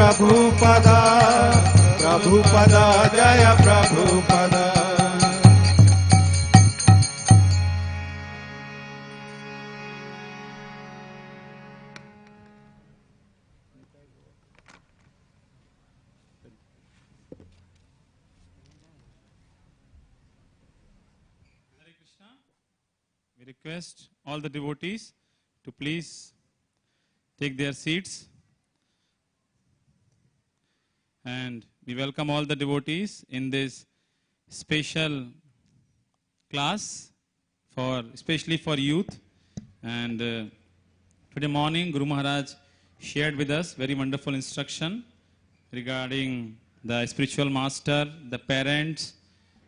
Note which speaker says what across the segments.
Speaker 1: Prabhupada, Prabhupada Jaya Prabhupada.
Speaker 2: We request all the devotees to please take their seats. And we welcome all the devotees in this special class, especially for youth. And today morning, Guru Maharaj shared with us very wonderful instruction regarding the spiritual master, the parents,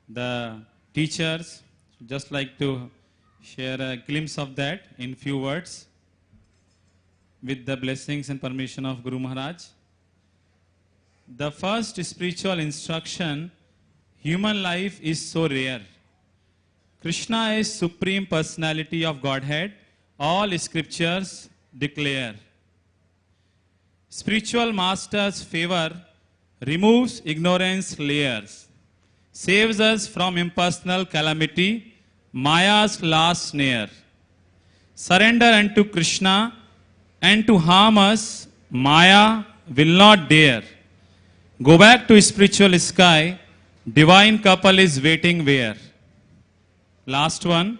Speaker 2: the teachers. Just like to share a glimpse of that in few words with the blessings and permission of Guru Maharaj. The first spiritual instruction, human life is so rare. Krishna is Supreme Personality of Godhead. All scriptures declare. Spiritual master's favor removes ignorance layers, saves us from impersonal calamity, Maya's last snare. Surrender unto Krishna, and to harm us, Maya will not dare. Go back to spiritual sky, divine couple is waiting where. Last one,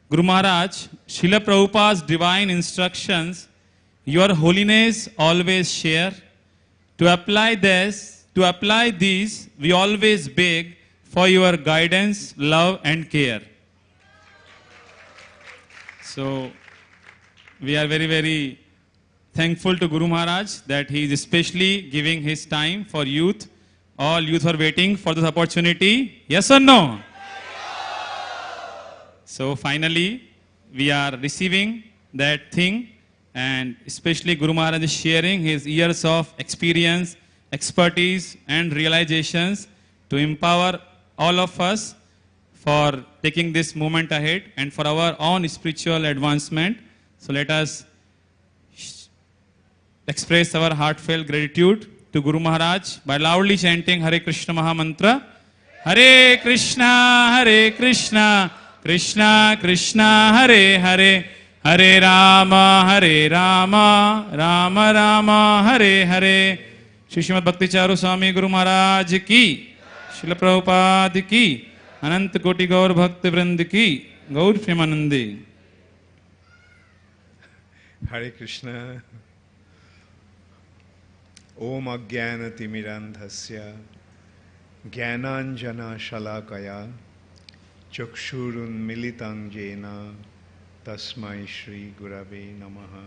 Speaker 2: Guru Maharaj, Srila Prabhupada's divine instructions, your holiness always share. To apply these, we always beg for your guidance, love and care. So, we are very, very thankful to Guru Maharaj that he is especially giving his time for youth. All youth are waiting for this opportunity. Yes or no? So, finally, we are receiving that thing, and especially Guru Maharaj is sharing his years of experience, expertise and realizations to empower all of us for taking this movement ahead and for our own spiritual advancement. So let us express our heartfelt gratitude to Guru Maharaj by loudly chanting Hare Krishna Maha Mantra. Hare Krishna, Krishna Krishna, Hare Hare, Hare Rama, Rama Rama, Hare Hare. Shri Srimad Bhakti Charu Swami Guru Maharaj ki, Srila Prabhupada ki, Anant Koti Gaur Bhakti Vrind ki, Gaur Premanande.
Speaker 1: Hare Krishna. Om Ajnana Timirandhasya Jnananjana Shalakaya Chakshurun Militang Jena Tasmai Shri Gurave Namaha.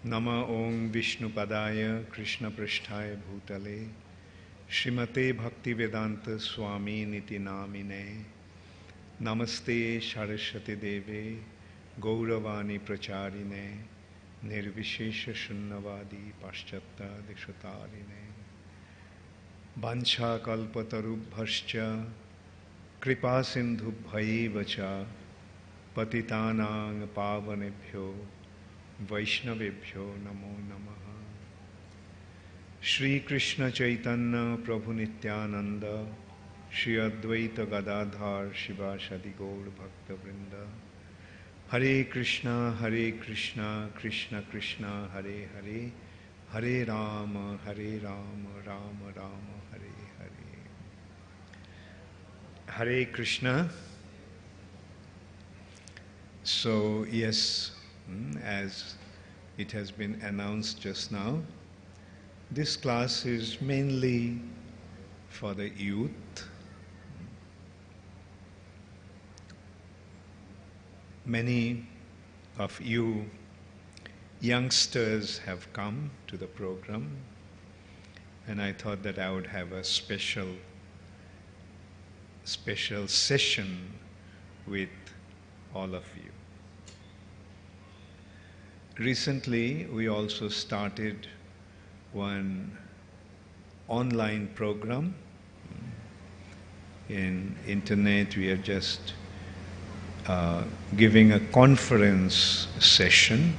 Speaker 1: Nama Om Vishnu Padaya Krishna Prasthaya Bhutale Srimate Bhakti Vedanta Swami Niti Namine. Namaste Saraswati Deve Gauravani Pracharine Nirvishesha Shunnavadi Paschata Dishatarine Vancha Kalpatarubhascha Kripa Sindhu Bhaivacha Patitanang Pavanebhyo Vaishnavebhyo Namo Namaha. Shri Krishna Chaitanya Prabhu Nityananda Shri Advaita Gadadhar Shivasadi Gaur Bhakta Vrinda. Hare Krishna, Krishna Krishna, Hare Hare, Hare Rama, Rama Rama, Hare Hare. Hare Krishna. So, yes, as it has been announced just now, this class is mainly for the youth. Many of you youngsters have come to the program, and I thought that I would have a special session with all of you. Recently, we also started one online program. In internet, we are just giving a conference session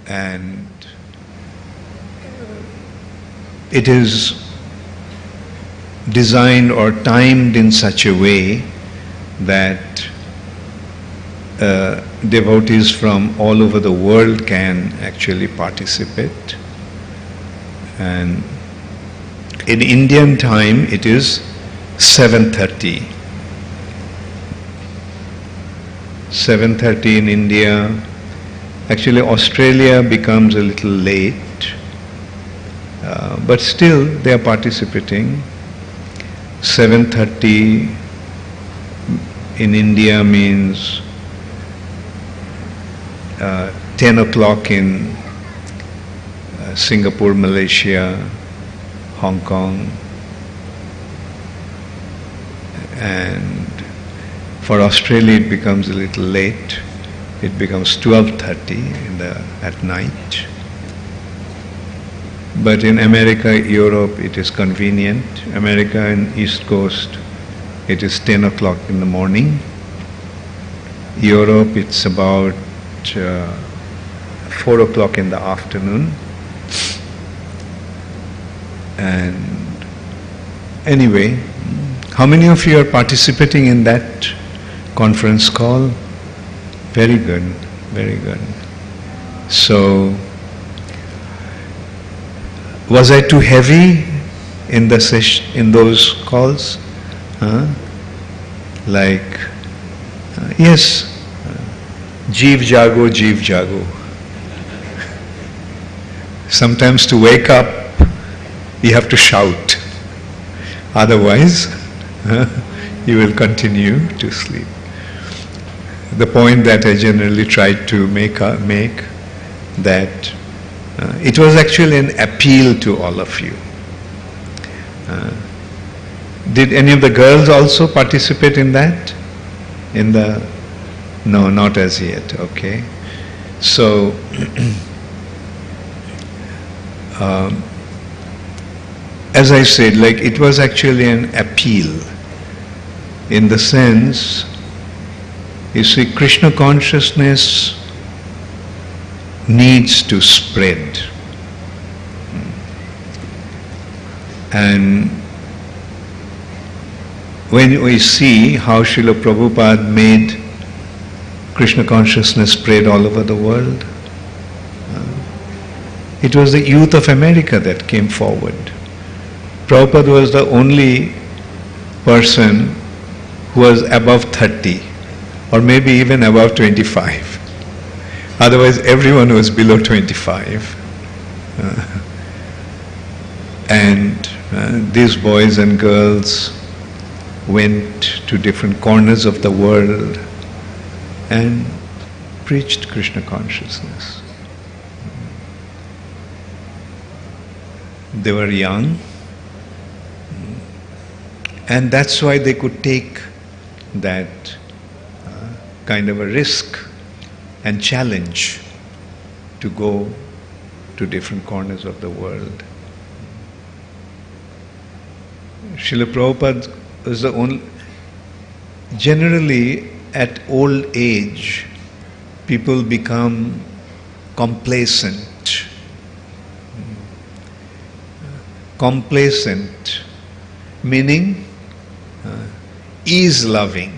Speaker 1: and it is designed or timed in such a way that devotees from all over the world can actually participate. And in Indian time it is 7:30. 7:30 in India. Actually Australia becomes a little late, but still they are participating. 7:30 in India means 10 o'clock in Singapore, Malaysia, Hong Kong, and for Australia it becomes a little late. It becomes 12:30 at night. But in America, Europe, it is convenient. America and East Coast, it is 10 o'clock in the morning. Europe, it's about 4 o'clock in the afternoon. And anyway, how many of you are participating in that conference call? Very good, very good. So, was I too heavy in the in those calls? Like, yes, Jeev Jago, Jeev Jago. Sometimes to wake up, you have to shout. Otherwise, you will continue to sleep. The point that I generally try to make that it was actually an appeal to all of you. Did any of the girls also participate in that? No, not as yet, okay. So, as I said, like it was actually an appeal in the sense, you see, Krishna consciousness needs to spread. And when we see how Srila Prabhupada made Krishna consciousness spread all over the world, it was the youth of America that came forward. Prabhupada was the only person who was above 30 or maybe even above 25. Otherwise everyone was below 25. And these boys and girls went to different corners of the world and preached Krishna consciousness. They were young, and that's why they could take that kind of a risk and challenge to go to different corners of the world. Srila Prabhupada was the only... Generally, at old age, people become complacent. Complacent, meaning ease-loving,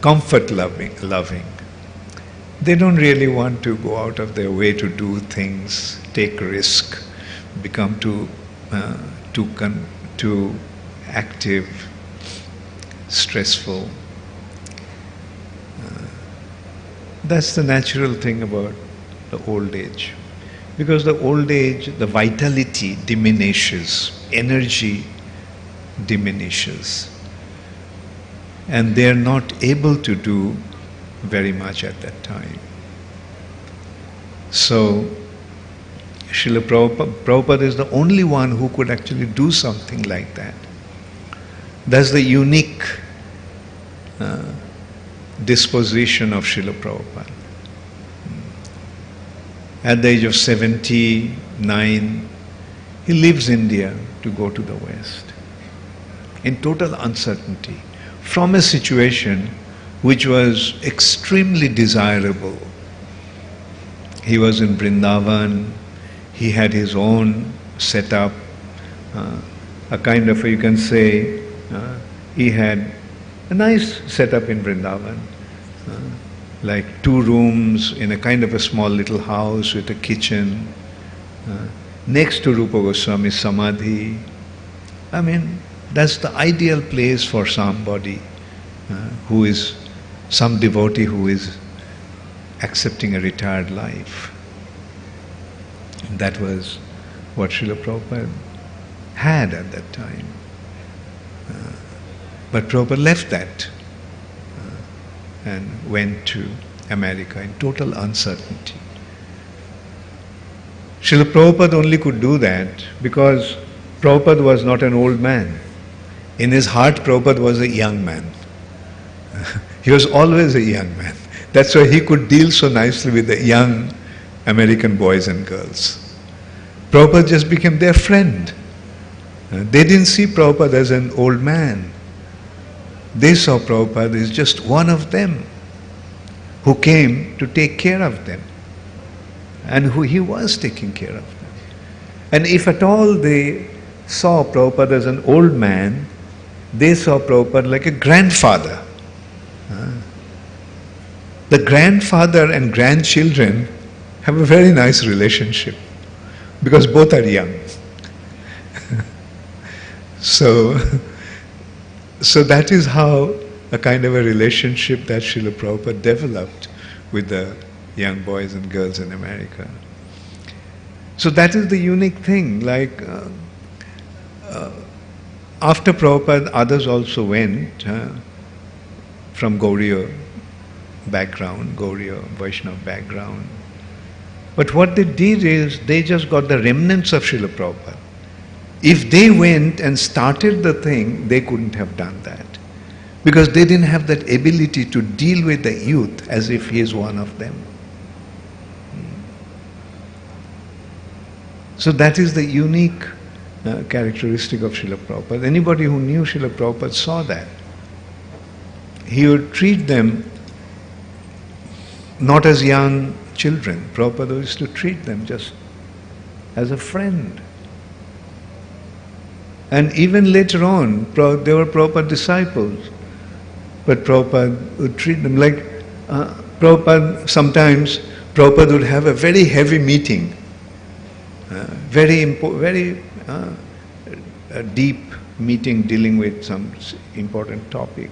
Speaker 1: comfort-loving. They don't really want to go out of their way to do things, take risk, become too active, stressful. That's the natural thing about the old age. Because the old age, the vitality diminishes, energy diminishes. And they are not able to do very much at that time. So, Srila Prabhupada is the only one who could actually do something like that. That's the unique disposition of Srila Prabhupada. At the age of 79, he leaves India to go to the West in total uncertainty, from a situation which was extremely desirable. He was in Vrindavan, he had his own setup, a kind of, you can say, he had a nice setup in Vrindavan, like 2 rooms in a kind of a small little house with a kitchen, next to Rupa Goswami's Samadhi. I mean, that's the ideal place for somebody who is, some devotee who is accepting a retired life. And that was what Srila Prabhupada had at that time. But Prabhupada left that and went to America in total uncertainty. Srila Prabhupada only could do that because Prabhupada was not an old man. In his heart, Prabhupada was a young man. He was always a young man. That's why he could deal so nicely with the young American boys and girls. Prabhupada just became their friend. They didn't see Prabhupada as an old man. They saw Prabhupada as just one of them who came to take care of them, and who he was taking care of them. And if at all they saw Prabhupada as an old man, they saw Prabhupada like a grandfather. The grandfather and grandchildren have a very nice relationship because both are young. So that is how a kind of a relationship that Srila Prabhupada developed with the young boys and girls in America. So that is the unique thing. Like after Prabhupada, others also went from Gauriya background, Gauriya Vaishnava background. But what they did is they just got the remnants of Srila Prabhupada. If they went and started the thing, they couldn't have done that. Because they didn't have that ability to deal with the youth as if he is one of them. So that is the unique characteristic of Srila Prabhupada. Anybody who knew Srila Prabhupada saw that. He would treat them not as young children. Prabhupada used to treat them just as a friend. And even later on, they were Prabhupada disciples. But Prabhupada would treat them like sometimes Prabhupada would have a very heavy meeting, very deep meeting dealing with some important topic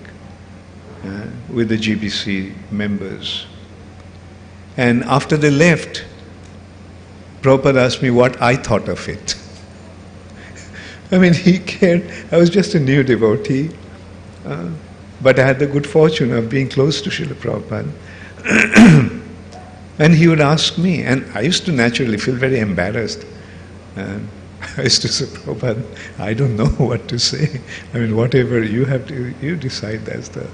Speaker 1: with the GBC members. And after they left, Prabhupada asked me what I thought of it. I mean, he cared. I was just a new devotee, but I had the good fortune of being close to Srila Prabhupada. And he would ask me, and I used to naturally feel very embarrassed. I used to say, Prabhupada, I don't know what to say. I mean, whatever you have to, you decide that's the...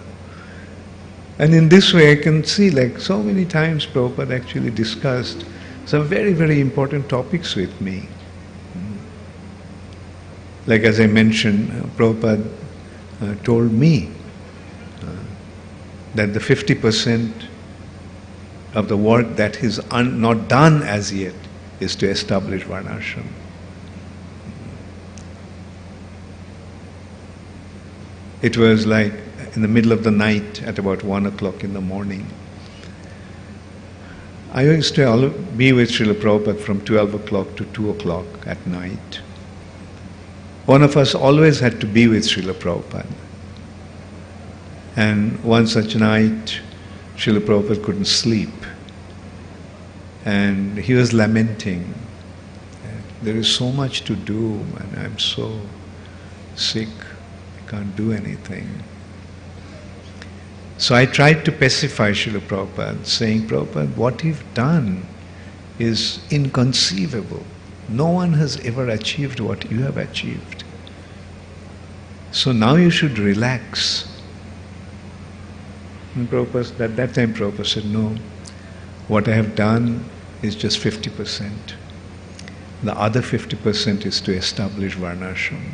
Speaker 1: And in this way I can see, like so many times Prabhupada actually discussed some very, very important topics with me. Like as I mentioned, Prabhupada told me that the 50% of the work that is not done as yet is to establish Varnashram. It was like in the middle of the night at about 1 o'clock in the morning. I used to be with Srila Prabhupada from 12 o'clock to 2 o'clock at night. One of us always had to be with Srila Prabhupada. And one such night, Srila Prabhupada couldn't sleep. And he was lamenting, there is so much to do and I'm so sick, I can't do anything. So I tried to pacify Srila Prabhupada, saying, Prabhupada, what you've done is inconceivable. No one has ever achieved what you have achieved. So now you should relax. And Prabhupada, at that time Prabhupada said, no, what I have done is just 50%. The other 50% is to establish Varnashram.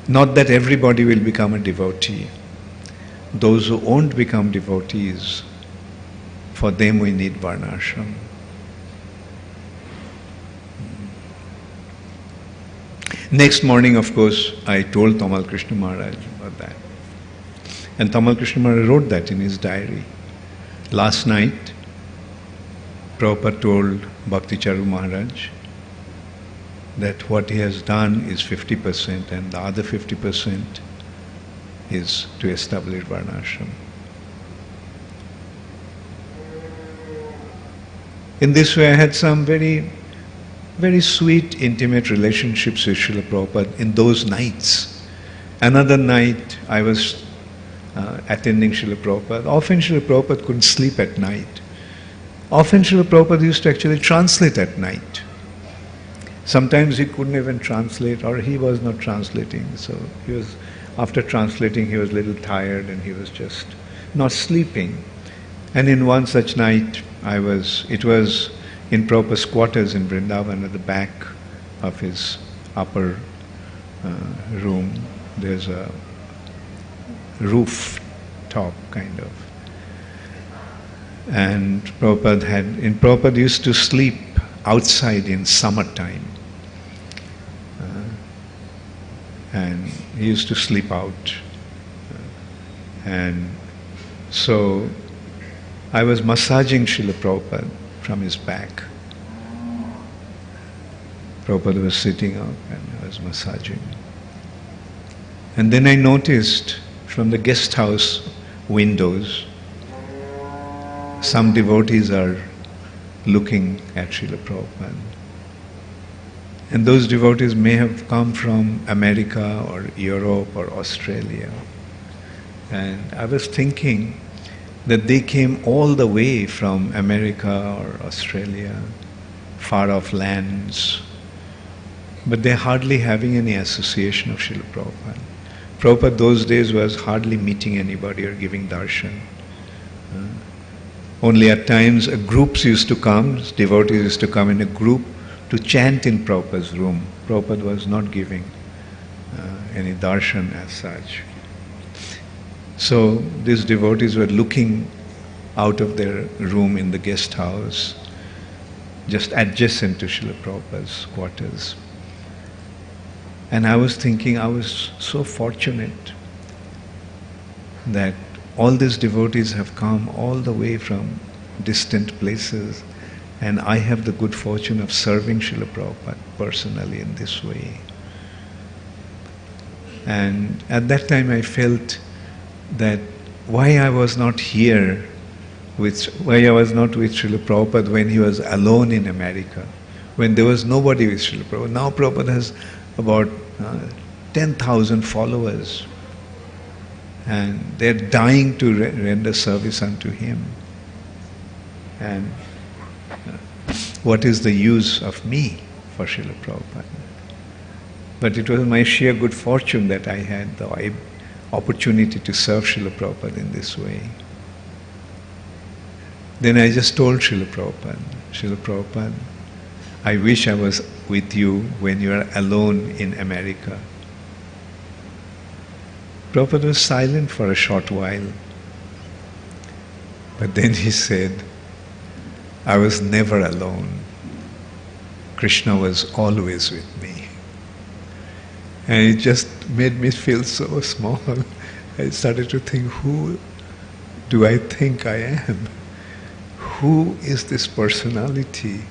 Speaker 1: Not that everybody will become a devotee. those who won't become devotees, for them we need varnashram. Next morning, of course, I told Tamal Krishna Maharaj about that. And Tamal Krishna Maharaj wrote that in his diary. Last night, Prabhupada told Bhakti Charu Maharaj that what he has done is 50% and the other 50% is to establish varnashram. In this way I had some very, very sweet, intimate relationships with Srila Prabhupada in those nights. Another night I was attending Srila Prabhupada. Often Srila Prabhupada couldn't sleep at night. Often Srila Prabhupada used to actually translate at night. Sometimes he couldn't even translate, or he was not translating. So he was, after translating, he was a little tired and he was just not sleeping. And in one such night, it was in Prabhupada's quarters in Vrindavan, at the back of his upper room. There's a rooftop kind of. And Prabhupada used to sleep outside in summertime. And he used to sleep out. And so I was massaging Srila Prabhupada from his back. Prabhupada was sitting up and I was massaging. And then I noticed from the guest house windows, some devotees are looking at Srila Prabhupada. And those devotees may have come from America or Europe or Australia. And I was thinking that they came all the way from America or Australia, far off lands, but they're hardly having any association of Srila Prabhupada. Prabhupada those days was hardly meeting anybody or giving darshan. Only at times groups used to come, devotees used to come in a group to chant in Prabhupada's room. Prabhupada was not giving any darshan as such. So these devotees were looking out of their room in the guest house, just adjacent to Srila Prabhupada's quarters. And I was thinking, I was so fortunate that all these devotees have come all the way from distant places, and I have the good fortune of serving Srila Prabhupada personally in this way. And at that time I felt that why I was not here, why I was not with Srila Prabhupada when he was alone in America, when there was nobody with Srila Prabhupada. Now Prabhupada has about 10,000 followers, and they're dying to render service unto him. And what is the use of me for Srila Prabhupada? But it was my sheer good fortune that I had the opportunity to serve Srila Prabhupada in this way. Then I just told Srila Prabhupada, I wish I was with you when you are alone in America. Prabhupada was silent for a short while. But then he said, I was never alone. Krishna was always with me. And it just made me feel so small. I started to think, who do I think I am? Who is this personality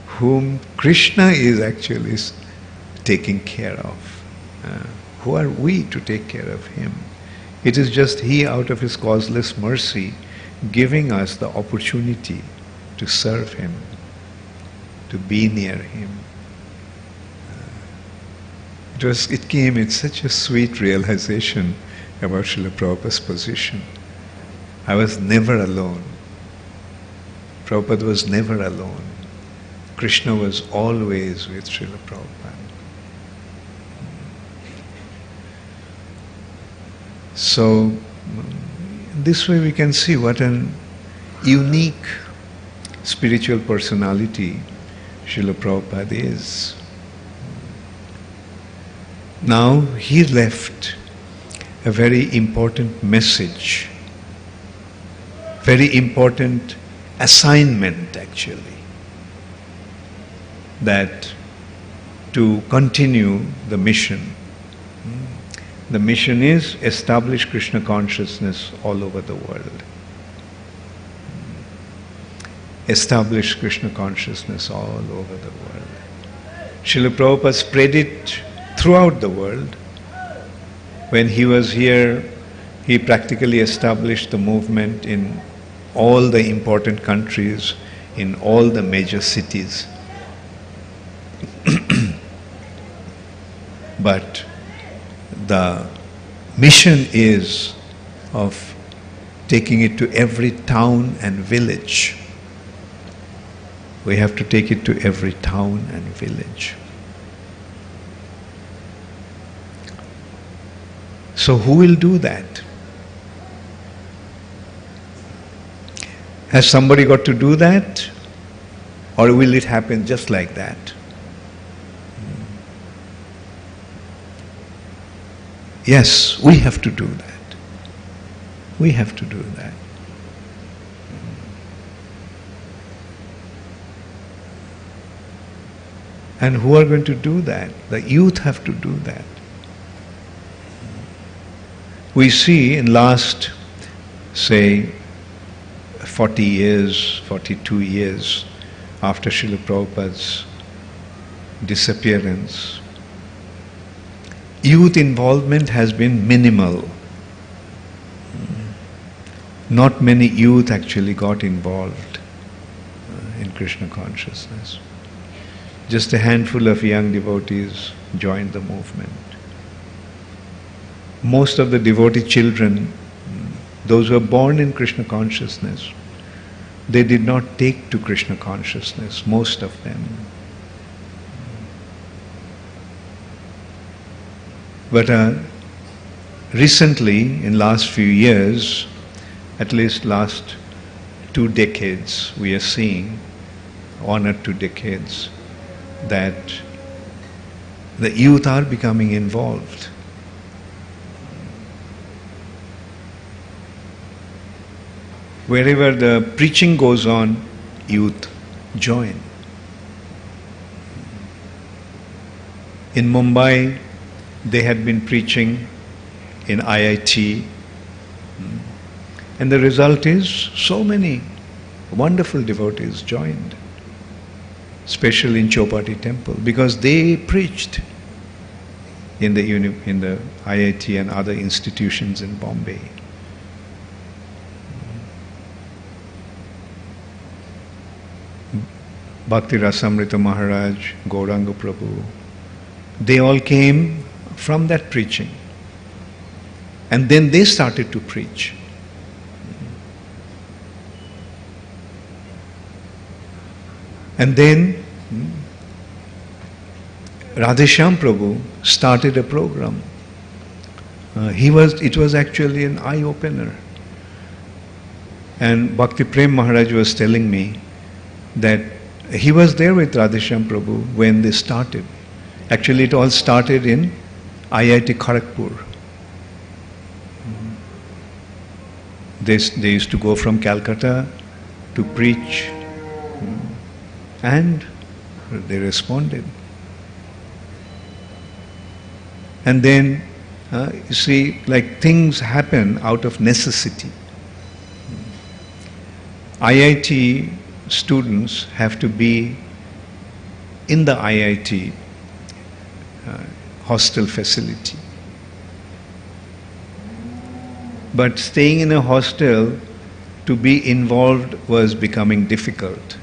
Speaker 1: whom Krishna is actually taking care of? Who are we to take care of him? It is just he, out of his causeless mercy, giving us the opportunity to serve him, to be near him. It came in such a sweet realization about Srila Prabhupada's position. I was never alone. Prabhupada was never alone. Krishna was always with Srila Prabhupada. So, this way we can see what an unique spiritual personality Srila Prabhupada is. Now he left, a very important message, very important assignment actually, that to continue the mission. The mission is establish Krishna consciousness all over the world. Establish Krishna consciousness all over the world. Srila Prabhupada spread it throughout the world. When he was here, he practically established the movement in all the important countries, in all the major cities. But the mission is of taking it to every town and village. We have to take it to every town and village. So who will do that? Has somebody got to do that? Or will it happen just like that? Yes, we have to do that. We have to do that. And who are going to do that? The youth have to do that. We see in last, say, 40 years, 42 years after Srila Prabhupada's disappearance, youth involvement has been minimal. Not many youth actually got involved in Krishna consciousness. Just a handful of young devotees joined the movement. Most of the devotee children, those who are born in Krishna consciousness, they did not take to Krishna consciousness, most of them. But recently, in last few years, at least last 2 decades, we are seeing, 1 or 2 decades, that the youth are becoming involved. Wherever the preaching goes on, youth join. In Mumbai, they had been preaching in IIT, and the result is so many wonderful devotees joined, especially in Chowpatty temple, because they preached in the IIT and other institutions in Bombay. Bhakti Rasamrita Maharaj, Gauranga Prabhu, they all came from that preaching. And then they started to preach. And then Radheshyam Prabhu started a program. It was actually an eye-opener. And Bhakti Prem Maharaj was telling me that he was there with Radheshyam Prabhu when they started. Actually, it all started in IIT Kharagpur. They used to go from Calcutta to preach, and they responded. And then, you see, like things happen out of necessity. IIT students have to be in the IIT hostel facility. But staying in a hostel to be involved was becoming difficult.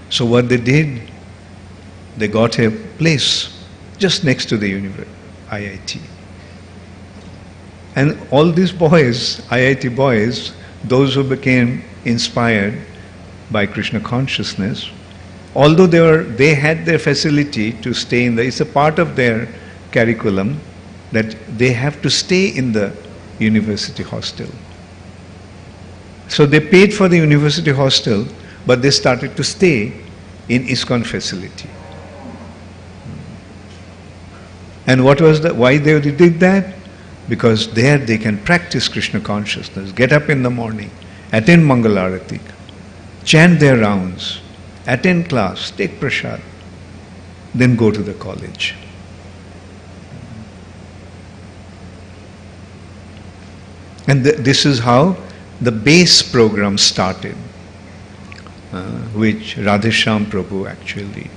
Speaker 1: So what they did, they got a place just next to the IIT. And all these boys, IIT boys, those who became inspired by Krishna consciousness, although they had their facility to stay it's a part of their curriculum that they have to stay in the university hostel. So they paid for the university hostel, but they started to stay in ISKCON facility. And why they did that? because there they can practice Krishna consciousness, get up in the morning, attend Mangalarati, chant their rounds, attend class, take prasad, then go to the college. And this is how the base program started, which Radheshyam Prabhu actually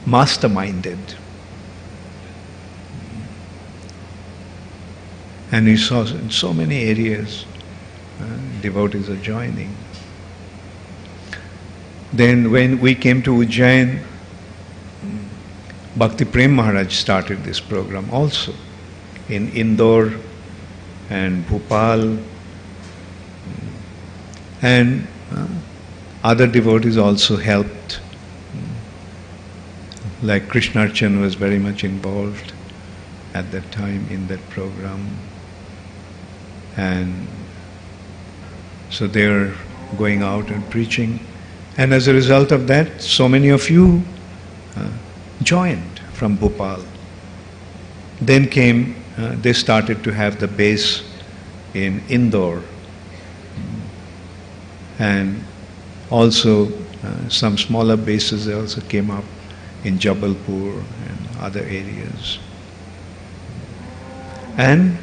Speaker 1: masterminded. And we saw in so many areas devotees are joining. Then when we came to Ujjain, Bhakti Prem Maharaj started this program also in Indore and Bhopal, and other devotees also helped. Like Krishnarchan was very much involved at that time in that program. And so they're going out and preaching. And as a result of that, so many of you joined from Bhopal. Then came, they started to have the base in Indore. And also some smaller bases also came up in Jabalpur and other areas. And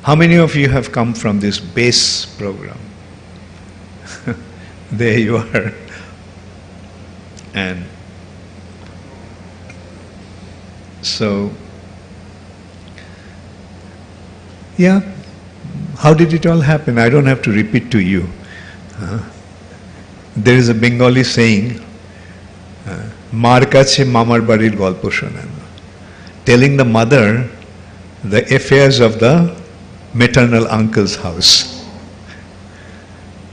Speaker 1: how many of you have come from this base program? There you are. And so, yeah, how did it all happen? I don't have to repeat to you. There is a Bengali saying, Mar kache mamar barir golpo shonen, telling the mother the affairs of the maternal uncle's house.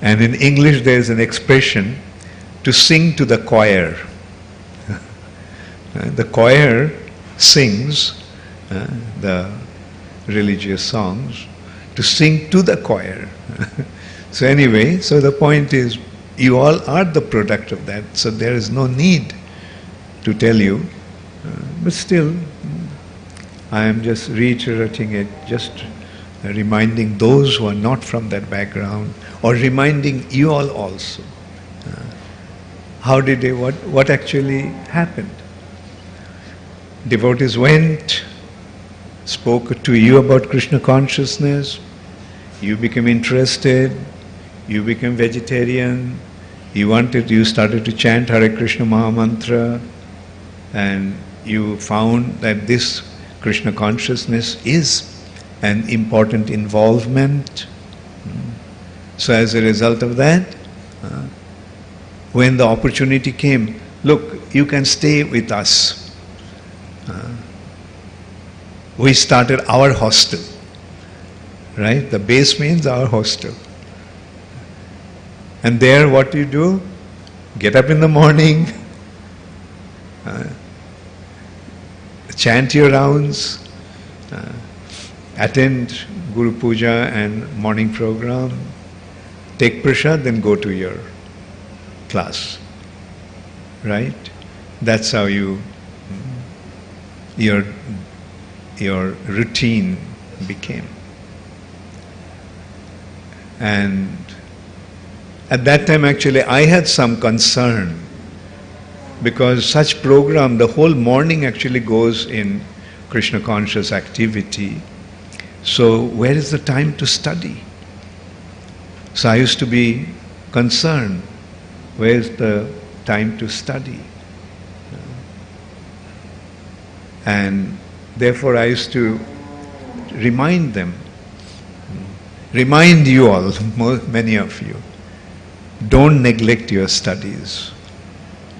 Speaker 1: And in English there is an expression, to sing to the choir. The choir sings the religious songs, to sing to the choir. So anyway, so the point is, you all are the product of that, so there is no need to tell you, but still, I am just reiterating it, just reminding those who are not from that background, or reminding you all also. How did they, what actually happened? Devotees went, spoke to you about Krishna consciousness, you became interested, you became vegetarian, you started to chant Hare Krishna Mahamantra, and you found that this Krishna consciousness is an important involvement. So as a result of that, when the opportunity came, look, you can stay with us. We started our hostel, right? The base means our hostel. And there what you do? Get up in the morning, chant your rounds, attend Guru Puja and morning program, take prasad, then go to your class. Right? That's how your routine became. And at that time actually I had some concern, because such program, the whole morning actually goes in Krishna conscious activity. So where is the time to study? So I used to be concerned, where is the time to study? And therefore I used to remind them, remind you all, many of you, don't neglect your studies.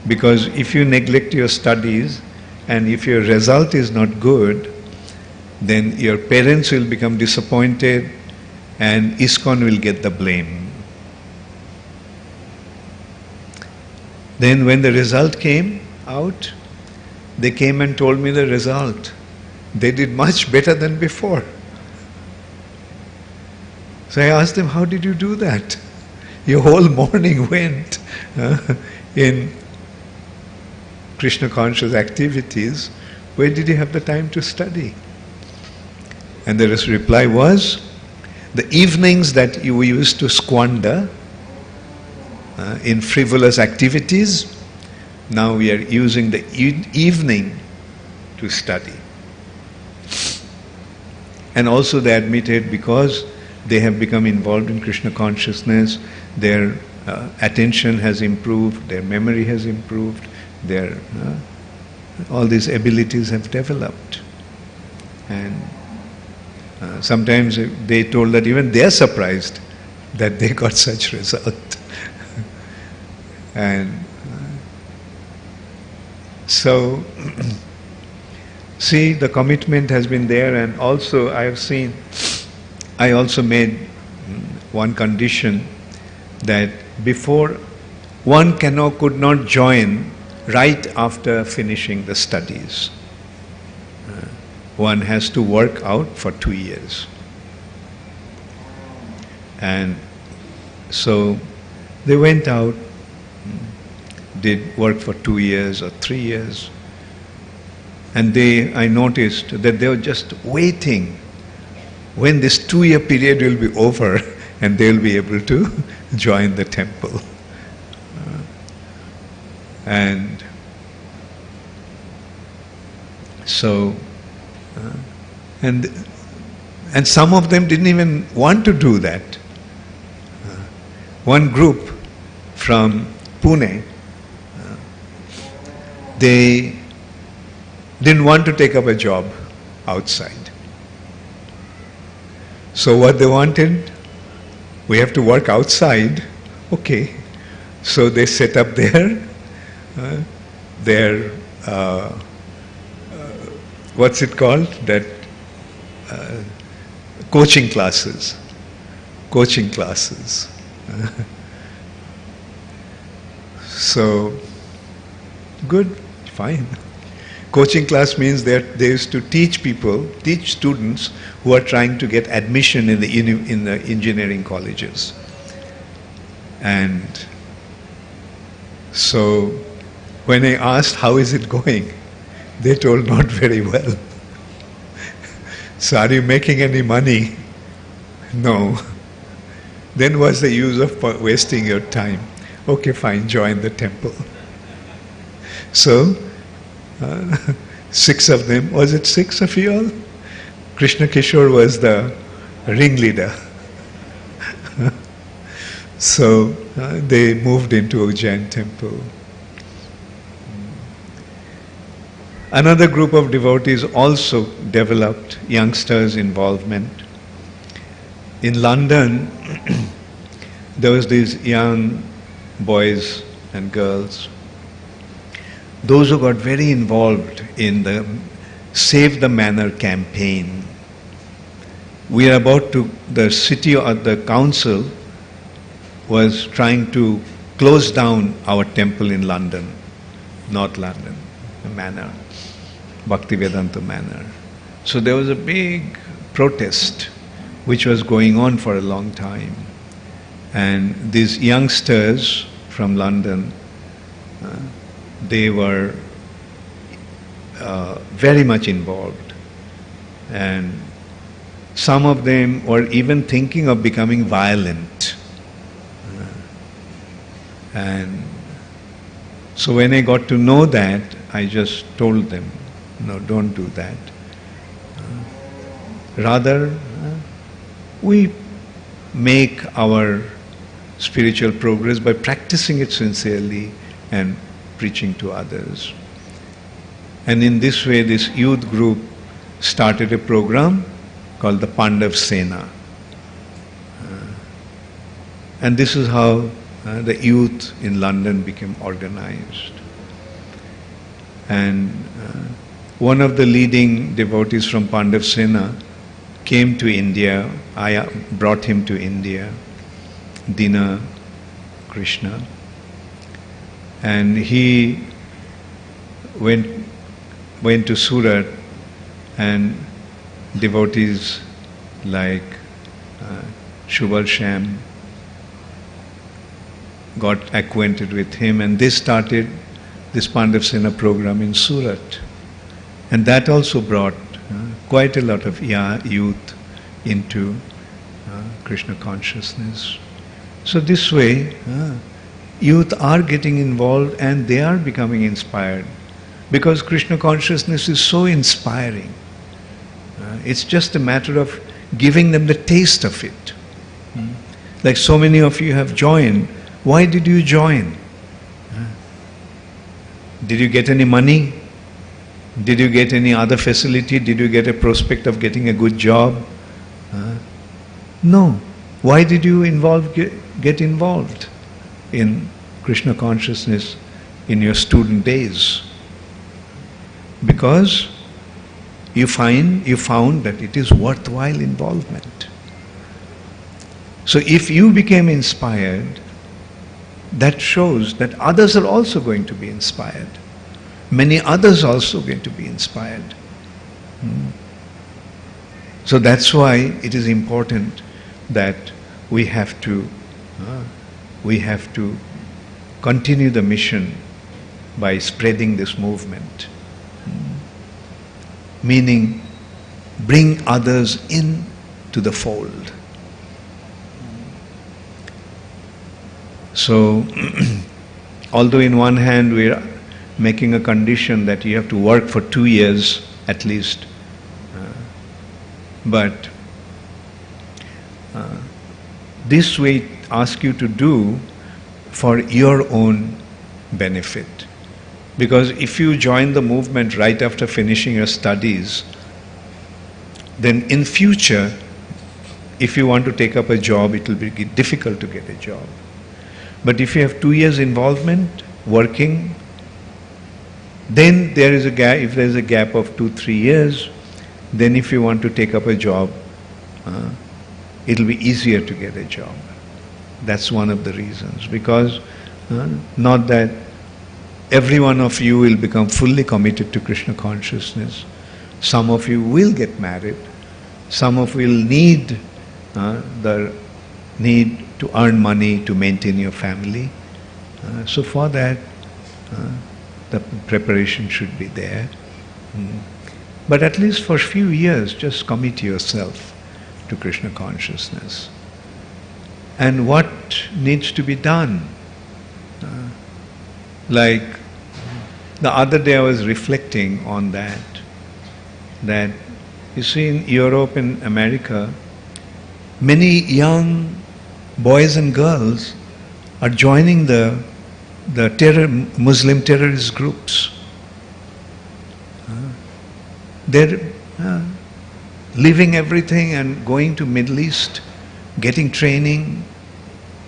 Speaker 1: Because if you neglect your studies and if your result is not good, then your parents will become disappointed and ISKCON will get the blame. Then when the result came out, they came and told me the result. They did much better than before. So I asked them, how did you do that? Your whole morning went in Krishna conscious activities. Where did you have the time to study? And the reply was, the evenings that we used to squander in frivolous activities, now we are using the evening to study. And also they admitted because they have become involved in Krishna consciousness, their attention has improved, their memory has improved, their all these abilities have developed. And sometimes they told that even they are surprised that they got such result. And so, see, the commitment has been there, and also I also made one condition that before one could not join right after finishing the studies. One has to work out for 2 years. And so they went out, did work for 2 years or 3 years, and I noticed that they were just waiting when this 2-year period will be over and they will be able to join the temple. And so, and some of them didn't even want to do that. One group from Pune, they didn't want to take up a job outside. So what they wanted, we have to work outside. Okay. So they set up their what's it called? That coaching classes. So, good, fine. Coaching class means that they used to teach students who are trying to get admission in the engineering colleges. And so, when I asked how is it going, they told not very well. So, are you making any money? No. Then what's the use of wasting your time? Okay, fine, join the temple. So, 6 of them, was it 6 of you all? Krishna Kishore was the ringleader. So, they moved into Ujjain temple. Another group of devotees also developed youngsters' involvement. In London, there was these young boys and girls, those who got very involved in the Save the Manor campaign. We are about to, the city or the council was trying to close down our temple in London, North London, the manor, Bhaktivedanta Manor. So there was a big protest which was going on for a long time. And these youngsters from London, they were very much involved. And some of them were even thinking of becoming violent. And so when I got to know that, I just told them, no, don't do that. Rather, we make our spiritual progress by practicing it sincerely and preaching to others. And in this way, this youth group started a program called the Pandav Sena. And this is how the youth in London became organized. And one of the leading devotees from Pandav Sena came to India. I brought him to India, Dina Krishna. And he went to Surat, and devotees like Shubal Sham got acquainted with him, and they started this Pandav Sena program in Surat. And that also brought quite a lot of youth into Krishna consciousness. So this way, youth are getting involved and they are becoming inspired because Krishna consciousness is so inspiring. It's just a matter of giving them the taste of it. Like so many of you have joined. Why did you join? Did you get any money? Did you get any other facility? Did you get a prospect of getting a good job? No. Why did you get involved in Krishna consciousness in your student days? Because you found that it is worthwhile involvement. So if you became inspired, that shows that others are also going to be inspired. Many others are also going to be inspired. So that's why it is important that we have to continue the mission by spreading this movement. Meaning, bring others in to the fold. So, although in one hand we are making a condition that you have to work for 2 years at least, but this we ask you to do for your own benefit. Because if you join the movement right after finishing your studies, then in future, if you want to take up a job, it will be difficult to get a job. But if you have 2 years involvement, working, then there is a gap. If there is a gap of 2-3 years, then if you want to take up a job, it will be easier to get a job. That's one of the reasons. Because not that every one of you will become fully committed to Krishna consciousness. Some of you will get married. Some of you will need the need to earn money to maintain your family. So for that, the preparation should be there. But at least for a few years, just commit yourself to Krishna consciousness. And what needs to be done? Like the other day I was reflecting on that you see in Europe and America, many young boys and girls are joining the Muslim terrorist groups. They're leaving everything and going to Middle East, getting training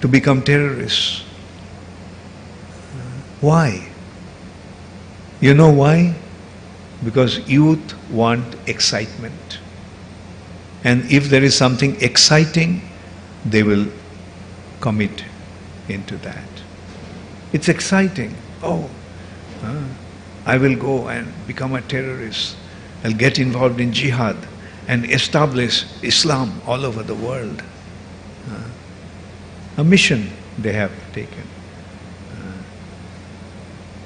Speaker 1: to become terrorists. Why? You know why? Because youth want excitement. And if there is something exciting, they will commit into that. It's exciting. I will go and become a terrorist. I'll get involved in jihad and establish Islam all over the world. A mission they have taken.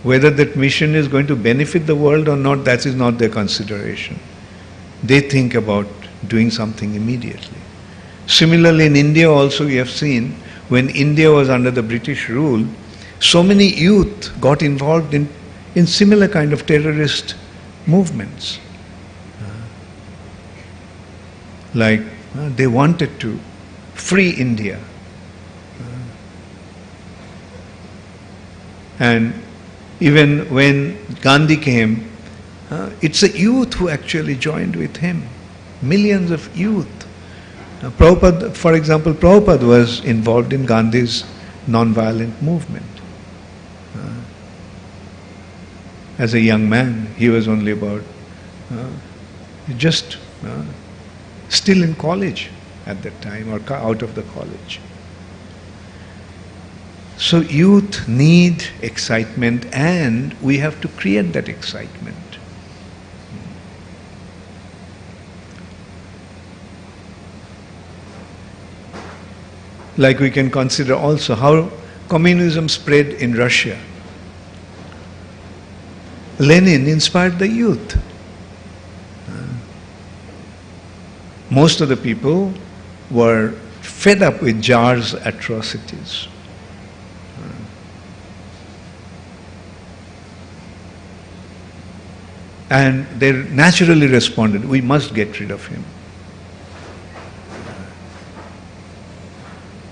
Speaker 1: Whether that mission is going to benefit the world or not, that is not their consideration. They think about doing something immediately. Similarly, in India also you have seen, when India was under the British rule, so many youth got involved in similar kind of terrorist movements. Like they wanted to free India. And even when Gandhi came, it's the youth who actually joined with him. Millions of youth. Prabhupada, for example, Prabhupada was involved in Gandhi's non-violent movement. As a young man, he was only about still in college at that time, or out of the college. So youth need excitement, and we have to create that excitement. Like we can consider also how communism spread in Russia. Lenin inspired the youth. most of the people were fed up with Tsar's atrocities. And they naturally responded, we must get rid of him.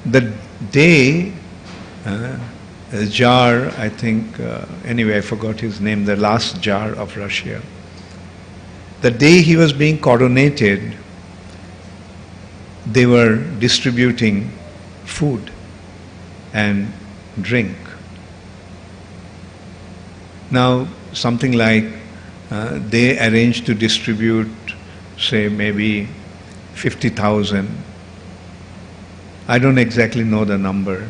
Speaker 1: The day Tsar, I think, anyway, I forgot his name, the last Tsar of Russia, the day he was being coronated, they were distributing food and drink. Now, something like they arranged to distribute, say, maybe 50,000. I don't exactly know the number,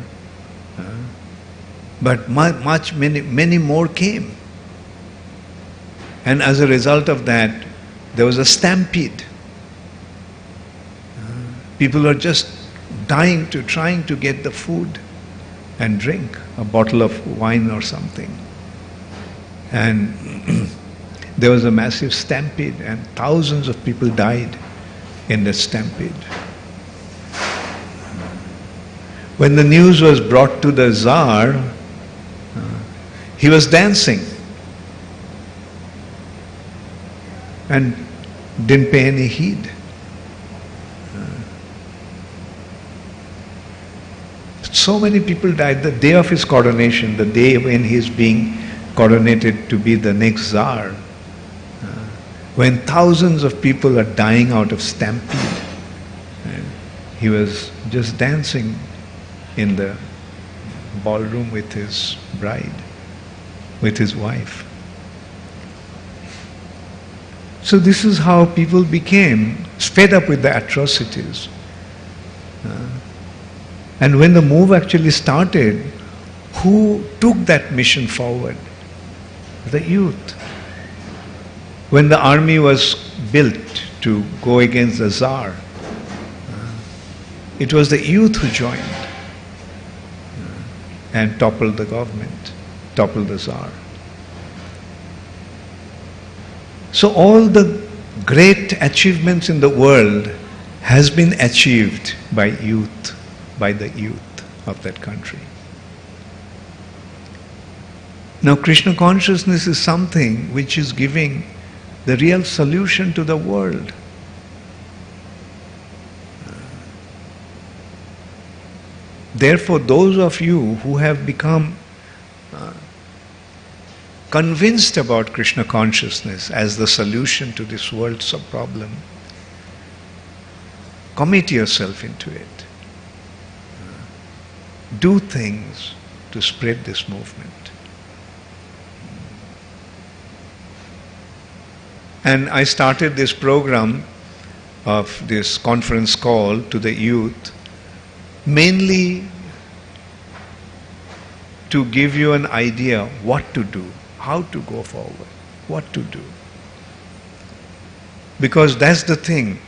Speaker 1: but many more came. And as a result of that, there was a stampede. People were just trying to get the food and drink, a bottle of wine or something. And there was a massive stampede, and thousands of people died in the stampede. When the news was brought to the Tsar, he was dancing and didn't pay any heed. So many people died the day of his coronation, the day when he's being coronated to be the next Tsar. When thousands of people are dying out of stampede, he was just dancing in the ballroom with his bride, with his wife. So this is how people became fed up with the atrocities. And when the move actually started, who took that mission forward? The youth. When the army was built to go against the Tsar, it was the youth who joined and toppled the government, toppled the Tsar. So all the great achievements in the world has been achieved by youth, by the youth of that country. Now Krishna consciousness is something which is giving the real solution to the world. Therefore, those of you who have become convinced about Krishna consciousness as the solution to this world's problem, commit yourself into it. Do things to spread this movement. And I started this program of this conference call to the youth mainly to give you an idea what to do, how to go forward, what to do. Because that's the thing,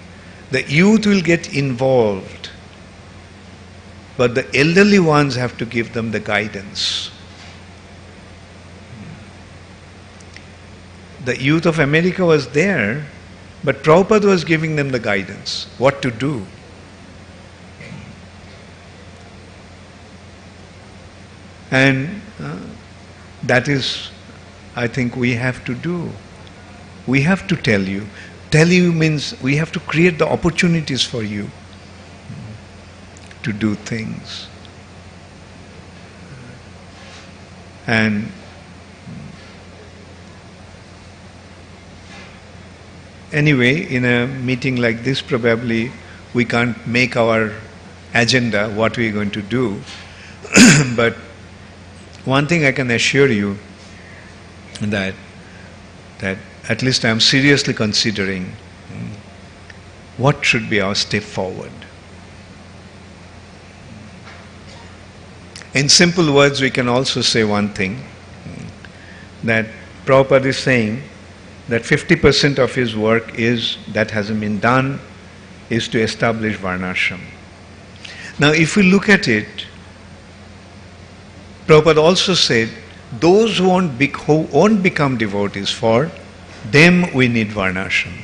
Speaker 1: the youth will get involved, but the elderly ones have to give them the guidance. The youth of America was there, but Prabhupada was giving them the guidance, what to do. And that is, I think, we have to do. We have to tell you. Tell you means we have to create the opportunities for you to do things. And anyway, in a meeting like this, probably we can't make our agenda what we're going to do. But one thing I can assure you, that at least I am seriously considering what should be our step forward. In simple words, we can also say one thing, that Prabhupada is saying that 50% of his work that hasn't been done is to establish Varnashram. Now if we look at it, Prabhupada also said, those who won't become devotees, for them we need Varnashram.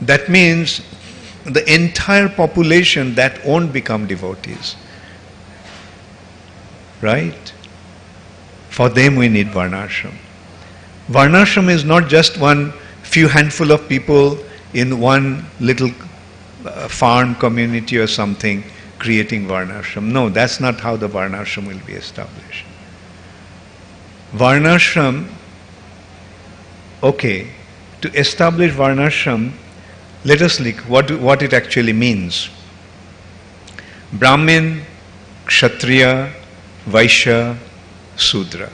Speaker 1: That means the entire population that won't become devotees. Right? For them we need varnashram. Varnashram is not just one few handful of people in one little farm community or something creating varnashram. No, that's not how the varnashram will be established. Varnashram, okay, to establish varnashram, let us look what it actually means. Brahmin, Kshatriya, Vaishya, Sudra.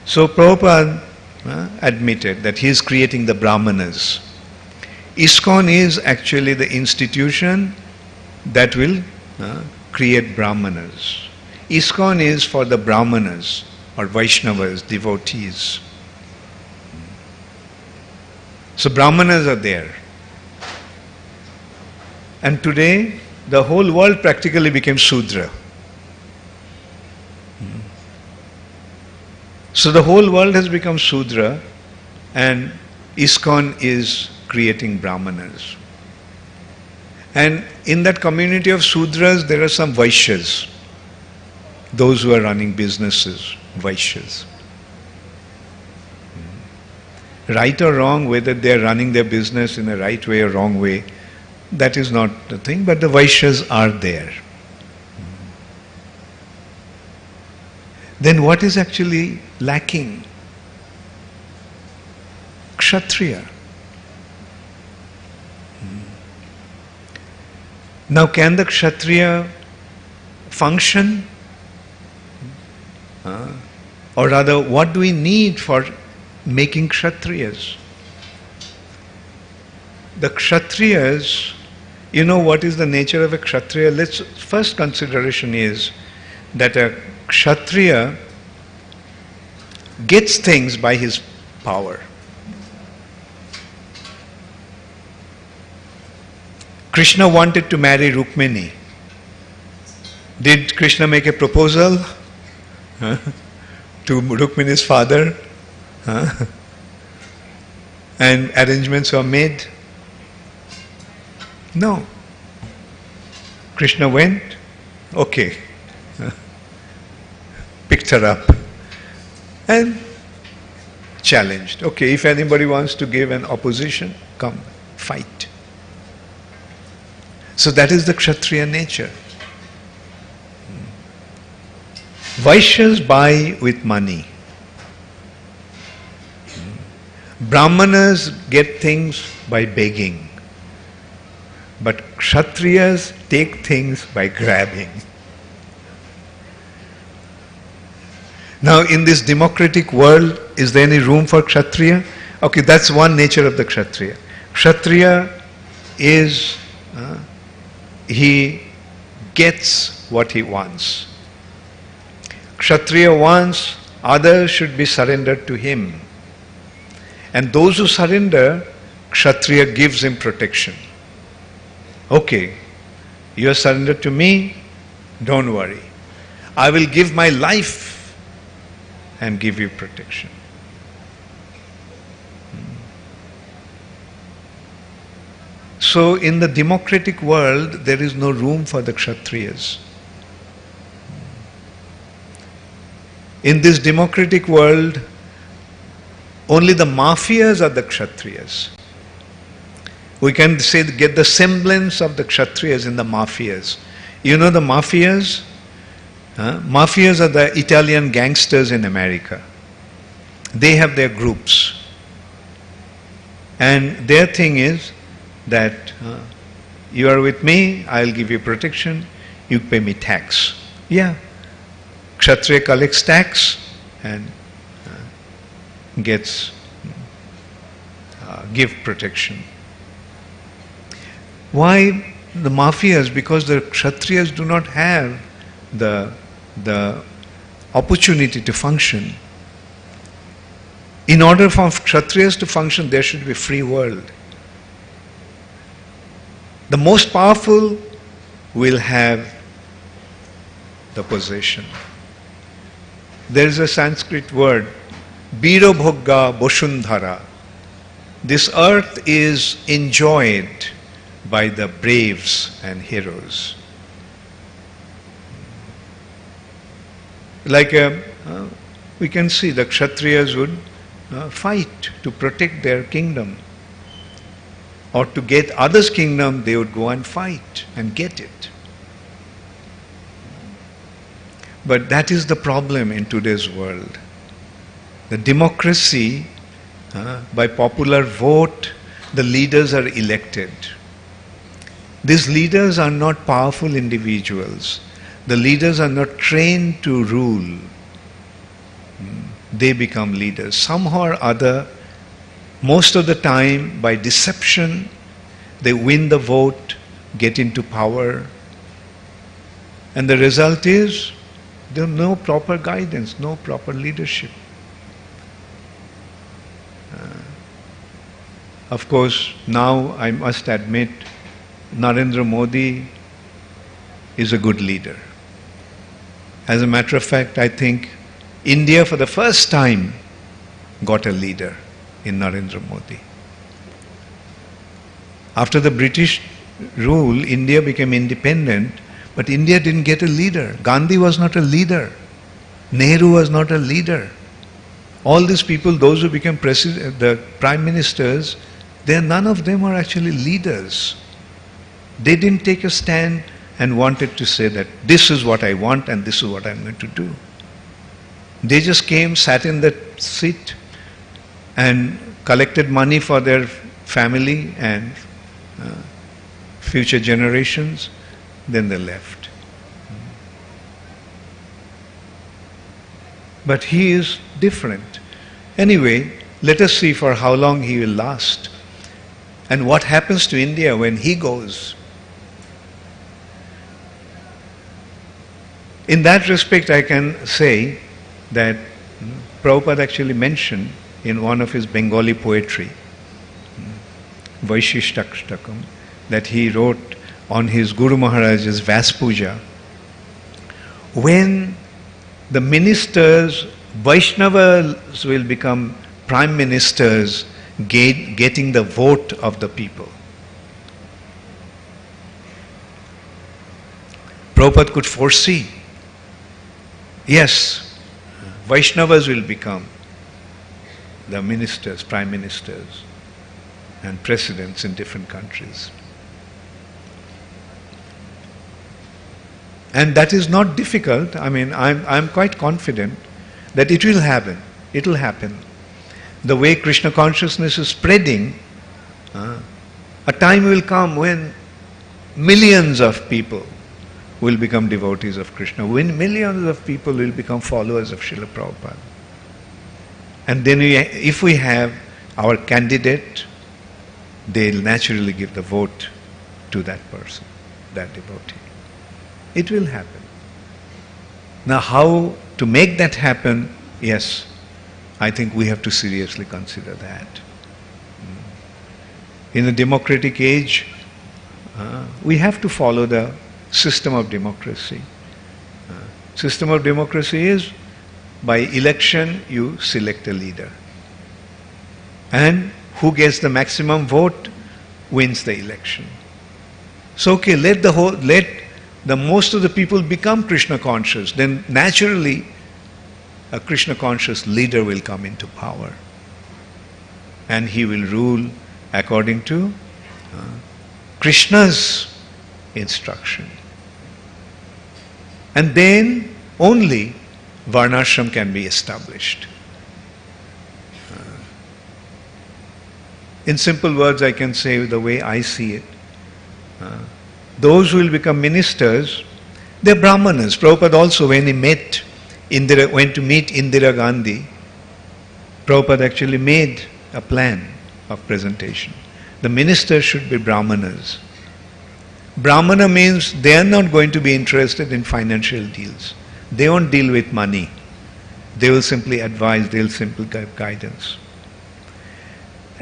Speaker 1: So Prabhupada admitted that he is creating the Brahmanas. ISKCON is actually the institution that will create Brahmanas. ISKCON is for the Brahmanas or Vaishnavas, devotees. So Brahmanas are there. And today the whole world practically became Sudra. So the whole world has become Sudra and ISKCON is creating Brahmanas. And in that community of Sudras there are some Vaishyas, those who are running businesses, Vaishyas. Right or wrong, whether they are running their business in a right way or wrong way, that is not the thing, but the Vaishyas are there. Then what is actually lacking? Kshatriya. Now can the Kshatriya function? Or rather, what do we need for making Kshatriyas? The Kshatriyas, you know what is the nature of a Kshatriya? First consideration is that a Kshatriya gets things by his power. Krishna wanted to marry Rukmini. Did Krishna make a proposal to Rukmini's father? And arrangements were made? No. Krishna went, okay, picked her up and challenged. Okay, if anybody wants to give an opposition, come, fight. So that is the Kshatriya nature. Vaishyas buy with money. Brahmanas get things by begging. But Kshatriyas take things by grabbing. Now in this democratic world, is there any room for Kshatriya? Okay, that's one nature of the Kshatriya. Kshatriya is, he gets what he wants. Kshatriya wants others should be surrendered to him. And those who surrender, Kshatriya gives him protection. Okay, you are surrendered to me, don't worry. I will give my life and give you protection. So in the democratic world, there is no room for the Kshatriyas. In this democratic world, only the mafias are the Kshatriyas. We can say, get the semblance of the Kshatriyas in the mafias. You know the mafias? Mafias are the Italian gangsters in America. They have their groups. And their thing is that you are with me, I'll give you protection, you pay me tax. Yeah. Kshatriya collects tax and gets give protection. Why the mafias? Because the Kshatriyas do not have the opportunity to function. In order for Kshatriyas to function, there should be a free world. The most powerful will have the possession. There is a Sanskrit word, Birobhogga Boshundhara. This earth is enjoyed by the braves and heroes. Like we can see the Kshatriyas would fight to protect their kingdom. Or to get others' kingdom, they would go and fight and get it. But that is the problem in today's world. The democracy, by popular vote, the leaders are elected. These leaders are not powerful individuals. The leaders are not trained to rule. They become leaders. Somehow or other, most of the time, by deception, they win the vote, get into power. And the result is, there is no proper guidance, no proper leadership. Of course, now I must admit, Narendra Modi is a good leader. As a matter of fact, I think India for the first time got a leader in Narendra Modi. After the British rule, India became independent, but India didn't get a leader. Gandhi was not a leader. Nehru was not a leader. All these people, those who became the prime ministers, none of them are actually leaders. They didn't take a stand and wanted to say that this is what I want and this is what I'm going to do. They just came, sat in the seat and collected money for their family and future generations, then they left. But he is different. Anyway, let us see for how long he will last. And what happens to India when he goes. In that respect, I can say that Prabhupada actually mentioned in one of his Bengali poetry, Vaishishtakshtakam, that he wrote on his Guru Maharaj's Vas Puja, when the ministers, Vaishnavas will become prime ministers, getting the vote of the people. Prabhupada could foresee, yes, Vaishnavas will become the ministers, prime ministers, and presidents in different countries. And that is not difficult. I mean, I'm quite confident that it will happen. It will happen. The way Krishna consciousness is spreading, a time will come when millions of people will become devotees of Krishna, when millions of people will become followers of Srila Prabhupada. And then if we have our candidate, they'll naturally give the vote to that person, that devotee. It will happen. Now how to make that happen, yes, I think we have to seriously consider that. In a democratic age, we have to follow the system of democracy. System of democracy is, by election you select a leader. And who gets the maximum vote wins the election. So okay, let the most of the people become Krishna conscious, then naturally a Krishna conscious leader will come into power. And he will rule according to Krishna's instruction. And then only Varnashram can be established. In simple words, I can say the way I see it. Those who will become ministers, they're Brahmanas. Prabhupada also, when he went to meet Indira Gandhi, Prabhupada actually made a plan of presentation. The ministers should be Brahmanas. Brahmana means they are not going to be interested in financial deals. They won't deal with money. They will simply advise, they will simply give guidance.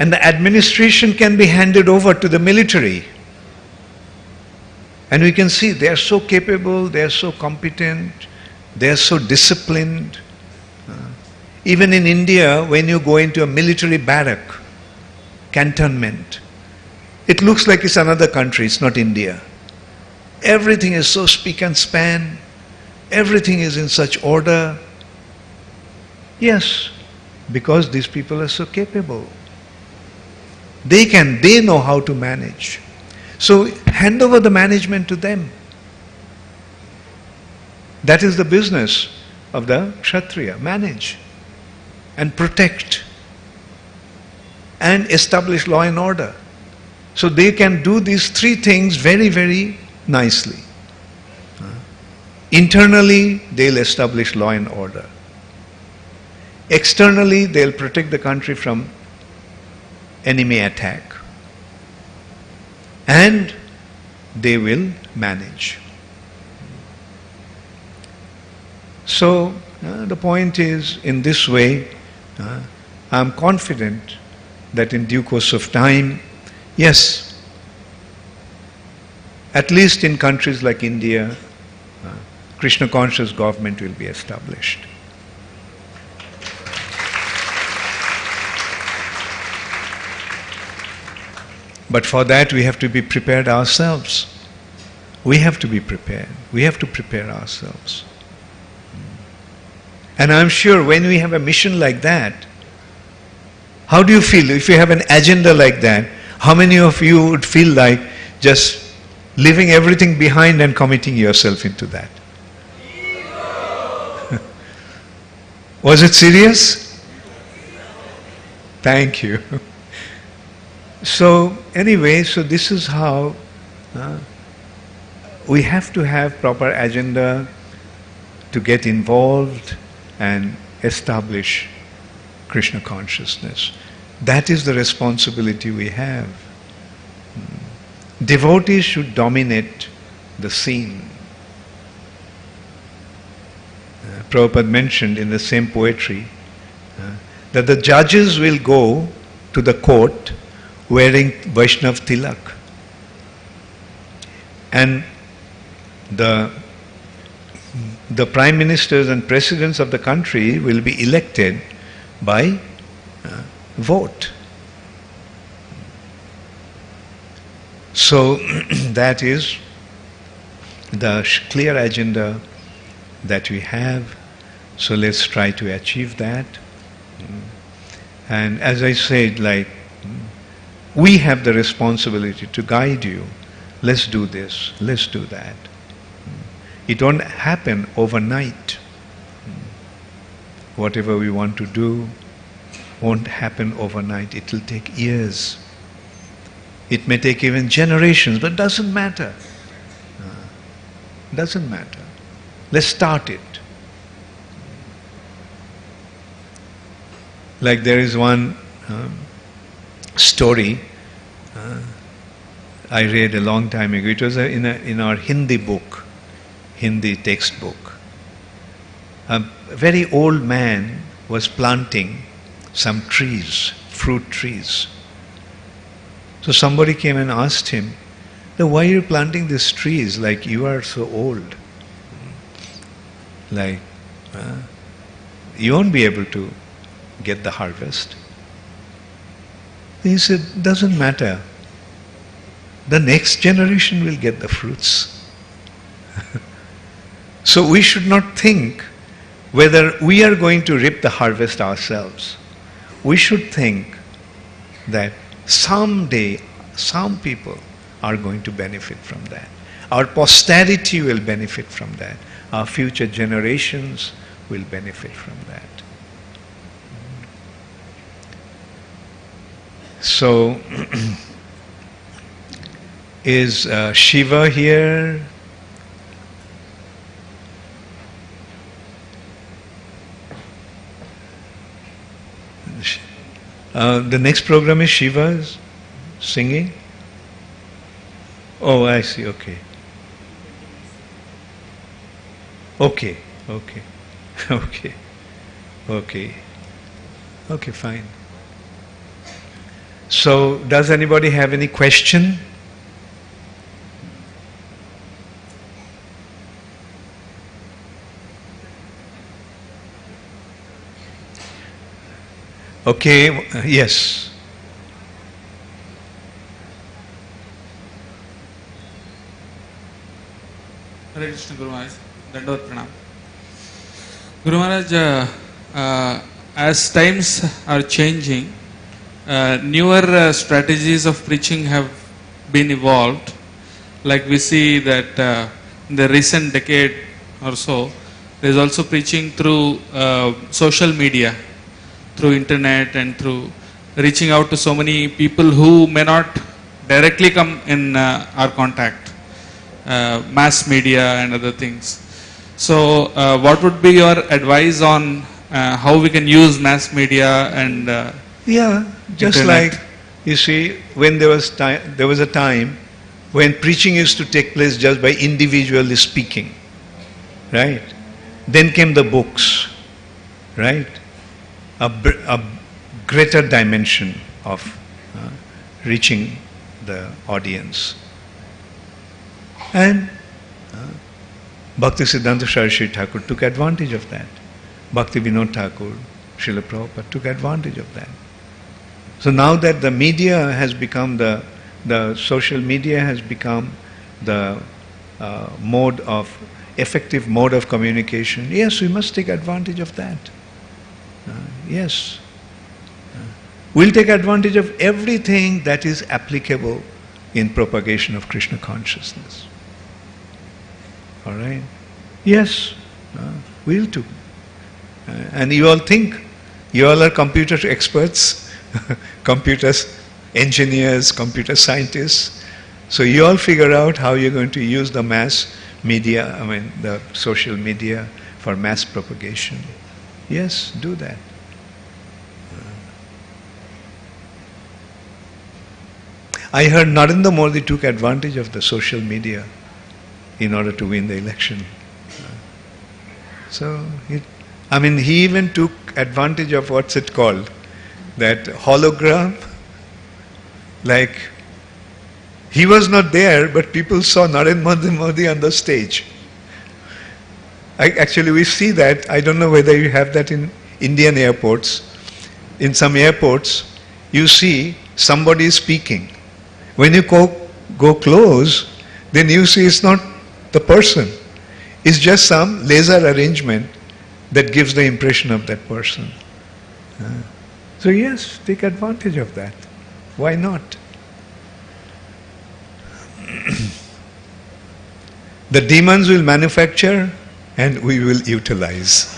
Speaker 1: And the administration can be handed over to the military. And we can see they are so capable, they are so competent, they are so disciplined. Even in India, when you go into a military barrack, cantonment, it looks like it's another country, it's not India. Everything is so spick and span. Everything is in such order. Yes, because these people are so capable. They know how to manage. So hand over the management to them. That is the business of the Kshatriya. Manage and protect and establish law and order. So they can do these three things very, very nicely. Internally, they'll establish law and order. Externally, they'll protect the country from enemy attack. And they will manage. So, the point is, in this way, I'm confident that in due course of time, yes, at least in countries like India, Krishna conscious government will be established. But for that we have to be prepared ourselves. We have to be prepared. We have to prepare ourselves. And I'm sure when we have a mission like that, how do you feel if you have an agenda like that? How many of you would feel like just leaving everything behind and committing yourself into that? Was it serious? Thank you. So anyway, so this is how we have to have proper agenda to get involved and establish Krishna consciousness. That is the responsibility we have. Devotees should dominate the scene. Prabhupada mentioned in the same poetry that the judges will go to the court wearing Vaishnav tilak. And the prime ministers and presidents of the country will be elected by vote. So that is the clear agenda that we have. So let's try to achieve that. And as I said, like, we have the responsibility to guide you. Let's do this, let's do that. It won't happen overnight. Whatever we want to do won't happen overnight. It will take years. It may take even generations, but doesn't matter. Doesn't matter. Let's start it. Like there is one story I read a long time ago. It was in our Hindi book, Hindi textbook. A very old man was planting some trees, fruit trees. So somebody came and asked him, why are you planting these trees like you are so old? Like, you won't be able to get the harvest. He said, doesn't matter. The next generation will get the fruits. So we should not think whether we are going to reap the harvest ourselves. We should think that someday some people are going to benefit from that. Our posterity will benefit from that. Our future generations will benefit from that. So, is Shiva here? The next program is Shiva's singing? Oh, I see, okay. Okay, okay, okay, okay, okay, fine. So, does anybody have any question? Okay, yes.
Speaker 3: Hare Krishna Guru Maharaj, Dandot Pranam. Guru Maharaj, as times are changing, newer strategies of preaching have been evolved. Like we see that in the recent decade or so, there is also preaching through social media, through internet and through reaching out to so many people who may not directly come in our contact. Mass media and other things. So, what would be your advice on how we can use mass media and
Speaker 1: Yeah, just
Speaker 3: internet?
Speaker 1: like, you see, when there was a time when preaching used to take place just by individually speaking, right? Then came the books, right? A greater dimension of reaching the audience. And Bhakti Siddhanta Saraswati Thakur took advantage of that. Bhakti Vinod Thakur, Srila Prabhupada took advantage of that. So now that the media has become the social media has become the effective mode of communication, yes, we must take advantage of that. Yes. We'll take advantage of everything that is applicable in propagation of Krishna consciousness. All right? Yes, we'll too. And you all think, you all are computer experts, computer engineers, computer scientists. So you all figure out how you're going to use the mass media, the social media for mass propagation. Yes, do that. I heard Narendra Modi took advantage of the social media in order to win the election. So, he even took advantage of what's it called? That hologram. Like, he was not there, but people saw Narendra Modi on the stage. Actually, we see that. I don't know whether you have that in Indian airports. In some airports, you see somebody speaking. When you go close, then you see it's not the person. It's just some laser arrangement that gives the impression of that person. So yes, take advantage of that. Why not? The demons will manufacture and we will utilize.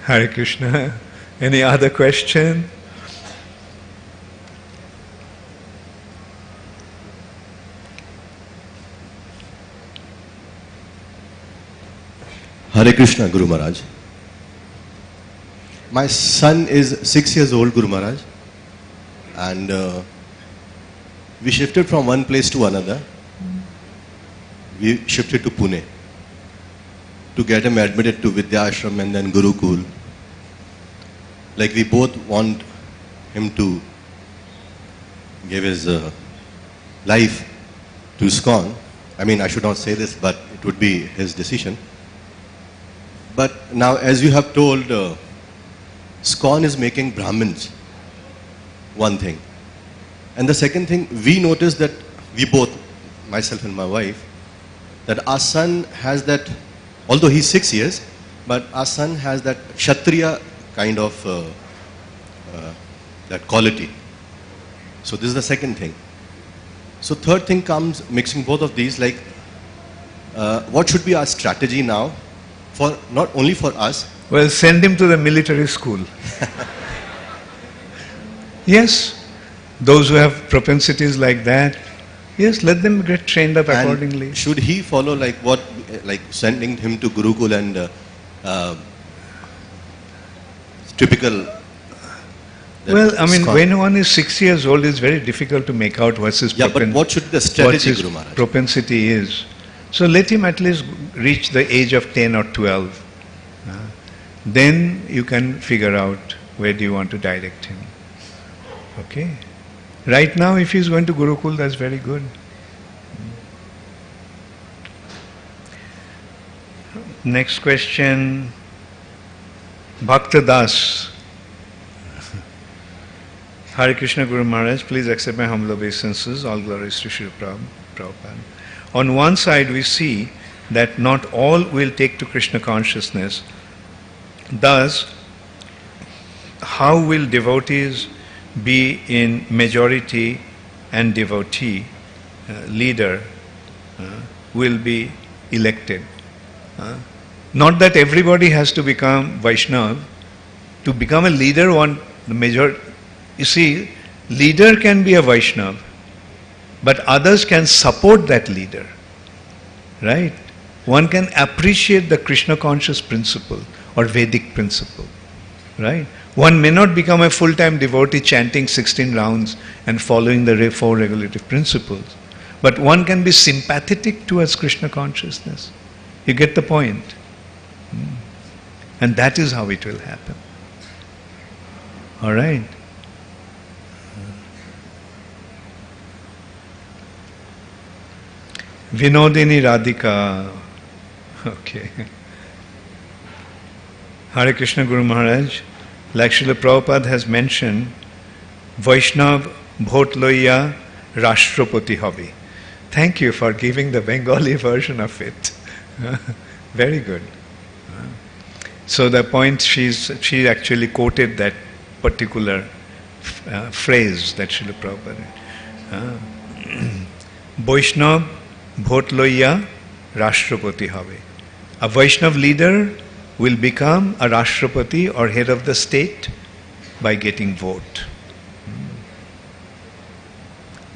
Speaker 1: Hare Krishna. Any other question?
Speaker 4: Hare Krishna, Guru Maharaj. My son is 6 years old, Guru Maharaj, and we shifted from one place to another. We shifted to Pune to get him admitted to Vidya Ashram and then Gurukul. Like, we both want him to give his life to ISKCON. I should not say this, but it would be his decision. But now, as you have told, ISKCON is making Brahmins, one thing. And the second thing, we noticed that we both, myself and my wife, that our son has that, although he's 6 years, but our son has that Kshatriya kind of that quality. So this is the second thing. So third thing comes, mixing both of these, like what should be our strategy now, for not only for us.
Speaker 1: Well, send him to the military school. Yes, those who have propensities like that, yes, let them get trained up accordingly.
Speaker 4: Should he follow like sending him to Gurukul and typical?
Speaker 1: Well, when one is 6 years old, it's very difficult to make out what's his
Speaker 4: but what should the strategy, Guru Maharaj?
Speaker 1: Propensity is. So let him at least reach the age of 10 or 12. Then you can figure out where do you want to direct him. Okay? Right now, if he's going to Gurukul, that's very good. Next question, Bhakta Das. Hare Krishna Guru Maharaj, please accept my humble obeisances. All glories to Srila Prabhupada. On one side we see that not all will take to Krishna consciousness. Thus, how will devotees be in majority and devotee leader will be elected? Not that everybody has to become Vaishnava. To become a leader, you see, leader can be a Vaishnava, but others can support that leader. Right? One can appreciate the Krishna conscious principle or Vedic principle. Right? One may not become a full-time devotee chanting 16 rounds and following the 4 regulative principles, but one can be sympathetic towards Krishna consciousness. You get the point? And that is how it will happen. Alright? Vinodini Radhika. Okay. Hare Krishna Guru Maharaj, like Srila Prabhupada has mentioned, Vaishnav Bhot Loiya Rashtrapati Hobi. Thank you for giving the Bengali version of it. Very good. So the point she actually quoted that particular phrase that Srila Prabhupada. Vaishnav Bhot Loiya Rashtrapati Hobi. A Vaishnav leader will become a Rashtrapati or head of the state by getting vote.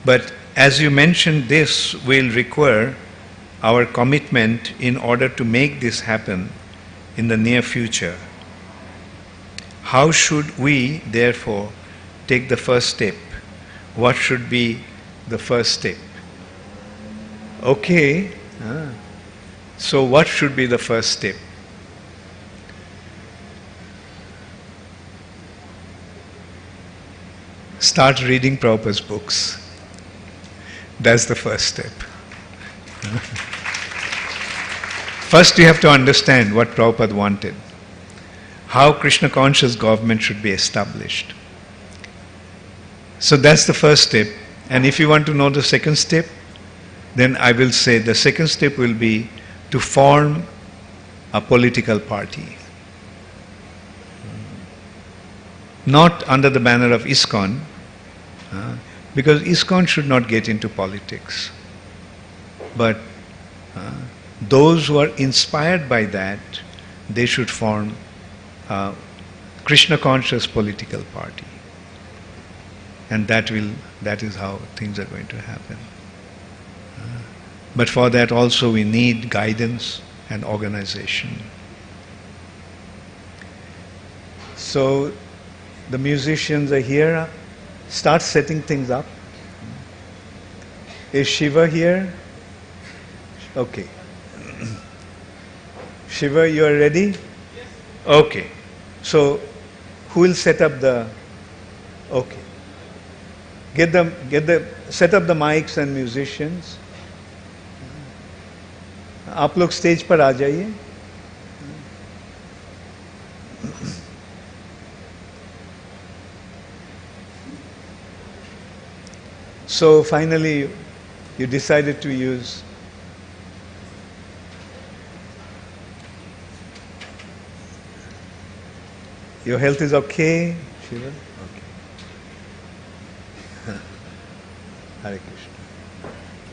Speaker 1: But as you mentioned, this will require our commitment in order to make this happen in the near future. How should we, therefore, take the first step? What should be the first step? Okay. So what should be the first step? Start reading Prabhupada's books. That's the first step. First you have to understand what Prabhupada wanted. How Krishna conscious government should be established. So that's the first step. And if you want to know the second step, then I will say the second step will be to form a political party. Not under the banner of ISKCON, because ISKCON should not get into politics. But those who are inspired by that, they should form a Krishna conscious political party. And that is how things are going to happen. But for that also we need guidance and organization. So the musicians are here. Start setting things up. Is Shiva here? Okay. Shiva, you are ready? Yes. Okay. So who will set up the? Okay. Set up the mics and musicians. आप लोग stage पर आ जाइए. So finally you decided to use your health is okay, Shiva? Okay. Hare Krishna.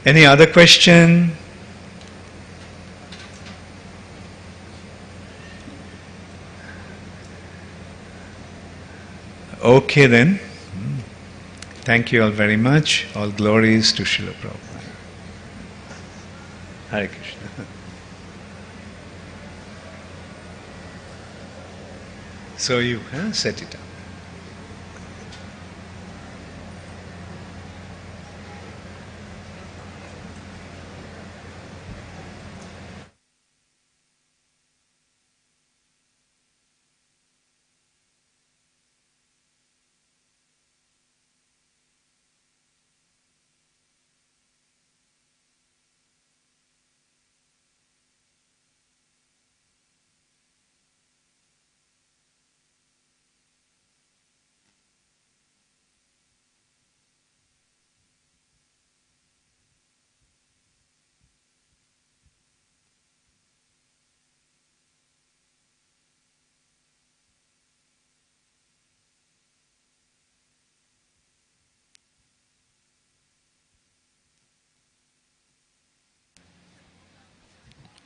Speaker 1: Any other question? Okay then. Thank you all very much. All glories to Srila Prabhupada. Hare Krishna. So you set it up.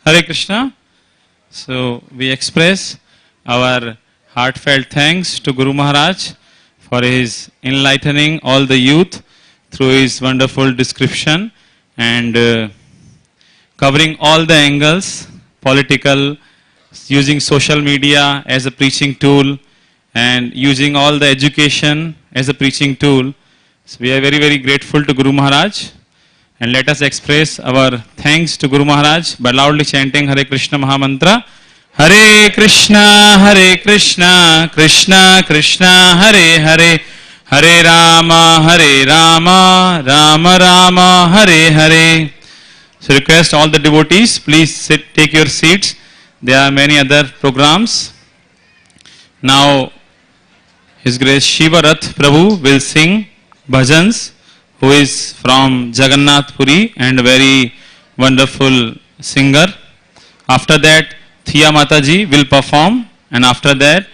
Speaker 2: Hare Krishna. So we express our heartfelt thanks to Guru Maharaj for his enlightening all the youth through his wonderful description and covering all the angles, political, using social media as a preaching tool and using all the education as a preaching tool. So we are very, very grateful to Guru Maharaj. And let us express our thanks to Guru Maharaj by loudly chanting Hare Krishna Mahamantra. Hare Krishna, Krishna Krishna, Hare Hare, Hare Rama, Rama Rama, Hare Hare. So request all the devotees, please sit, take your seats. There are many other programs. Now, His Grace Shivarath Prabhu will sing bhajans, who is from Jagannath Puri and a very wonderful singer. After that, Thia Mataji will perform, and after that,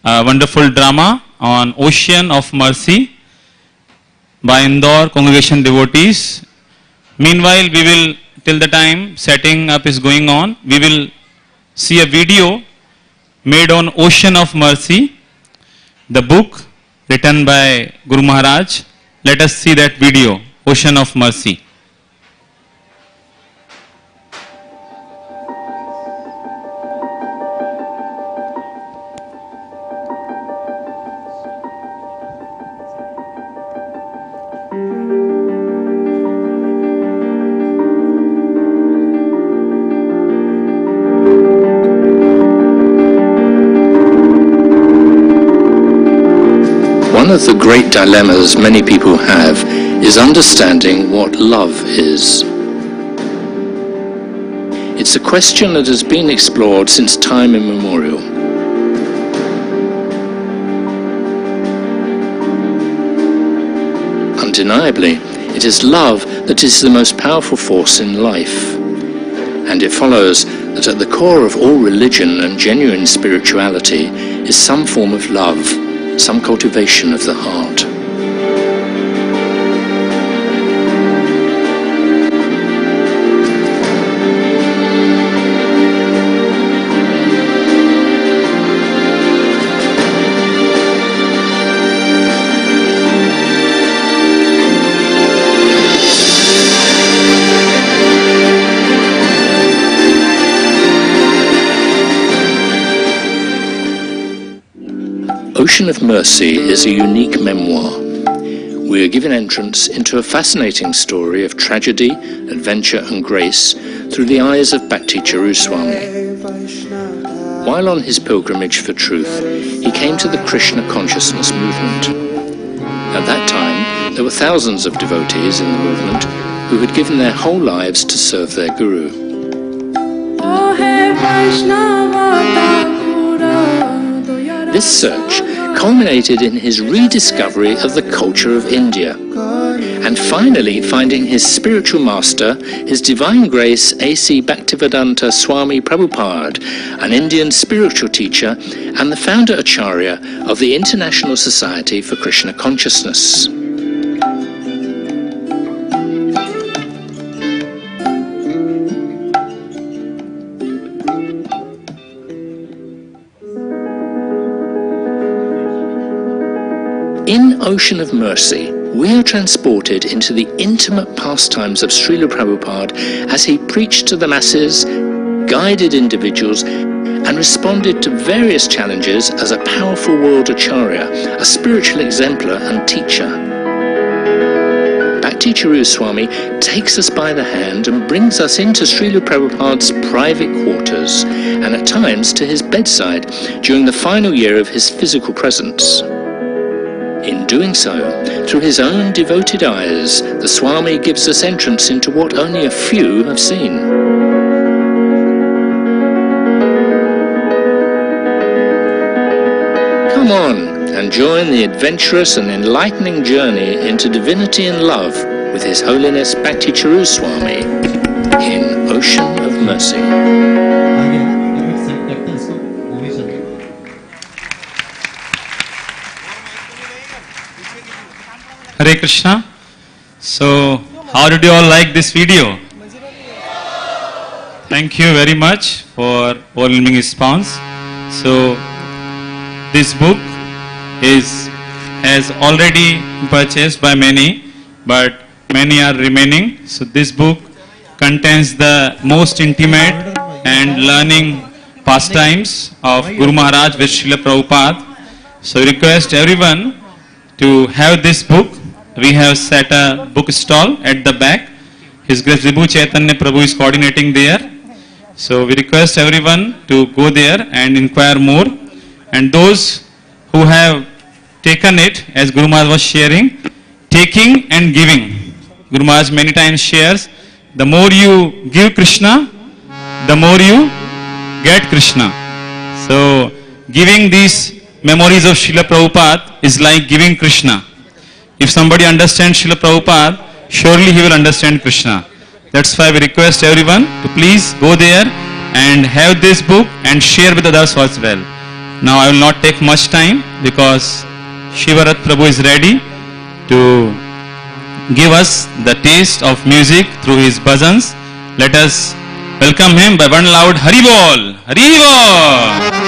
Speaker 2: a wonderful drama on Ocean of Mercy by Indore congregation devotees. Meanwhile, we will, till the time setting up is going on, we will see a video made on Ocean of Mercy, the book written by Guru Maharaj. Let us see that video, Ocean of Mercy.
Speaker 5: One of the great dilemmas many people have is understanding what love is. It's a question that has been explored since time immemorial. Undeniably, it is love that is the most powerful force in life. And it follows that at the core of all religion and genuine spirituality is some form of love, some cultivation of the heart. Ocean of Mercy is a unique memoir. We are given entrance into a fascinating story of tragedy, adventure and grace through the eyes of Bhakti Swami. While on his pilgrimage for truth, he came to the Krishna consciousness movement. At that time, there were thousands of devotees in the movement who had given their whole lives to serve their Guru. This search culminated in his rediscovery of the culture of India, and finally finding his spiritual master, His Divine Grace A.C. Bhaktivedanta Swami Prabhupada, an Indian spiritual teacher and the founder Acharya of the International Society for Krishna Consciousness. In Ocean of Mercy, we are transported into the intimate pastimes of Srila Prabhupada as he preached to the masses, guided individuals, and responded to various challenges as a powerful world acharya, a spiritual exemplar and teacher. Bhakti Swami takes us by the hand and brings us into Srila Prabhupada's private quarters, and at times to his bedside during the final year of his physical presence. In doing so, through his own devoted eyes, the Swami gives us entrance into what only a few have seen. Come on and join the adventurous and enlightening journey into divinity and love with His Holiness Bhakti Swami in Ocean of Mercy.
Speaker 2: Hare Krishna. So, how did you all like this video? Thank you very much for overwhelming response. So, this book has already purchased by many, but many are remaining. So, this book contains the most intimate and learning pastimes of Guru Maharaj with Srila Prabhupada. So, request everyone to have this book. We have set a book stall at the back. His Grace Vibhu Chaitanya Prabhu is coordinating there. So we request everyone to go there and inquire more. And those who have taken it, as Guru Maharaj was sharing, taking and giving. Guru Maharaj many times shares, the more you give Krishna, the more you get Krishna. So giving these memories of Srila Prabhupada is like giving Krishna. If somebody understands Srila Prabhupada, surely he will understand Krishna. That's why we request everyone to please go there and have this book and share with others as well. Now I will not take much time because Shivarat Prabhu is ready to give us the taste of music through his bhajans. Let us welcome him by one loud Hari Bol! Hari Bol!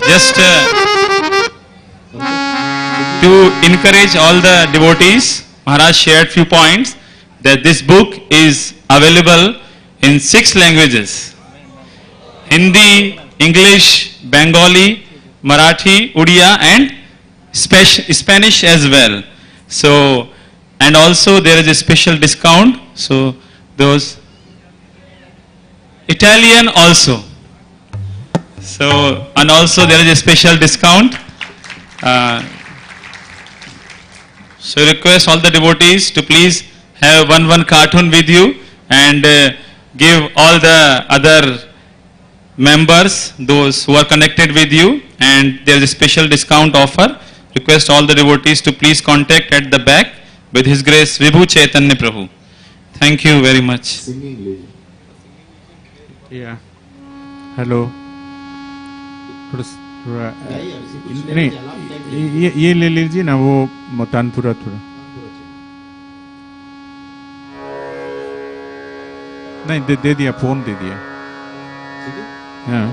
Speaker 2: Just to encourage all the devotees, Maharaj shared few points that this book is available in 6 languages: Hindi, English, Bengali, Marathi, Odia and Spanish as well. So, and also there is a special discount. So, those Italian also. So, and also there is a special discount. So request all the devotees to please have one cartoon with you and give all the other members, those who are connected with you, and there is a special discount offer. Request all the devotees to please contact at the back with His Grace Vibhu Chaitanya Prabhu. Thank you very much.
Speaker 6: Yeah. Hello. थोड़ा नहीं ये ले लीजिए ना, वो तानपुरा थोड़ा नहीं दे दिया, फोन दे दिया। हाँ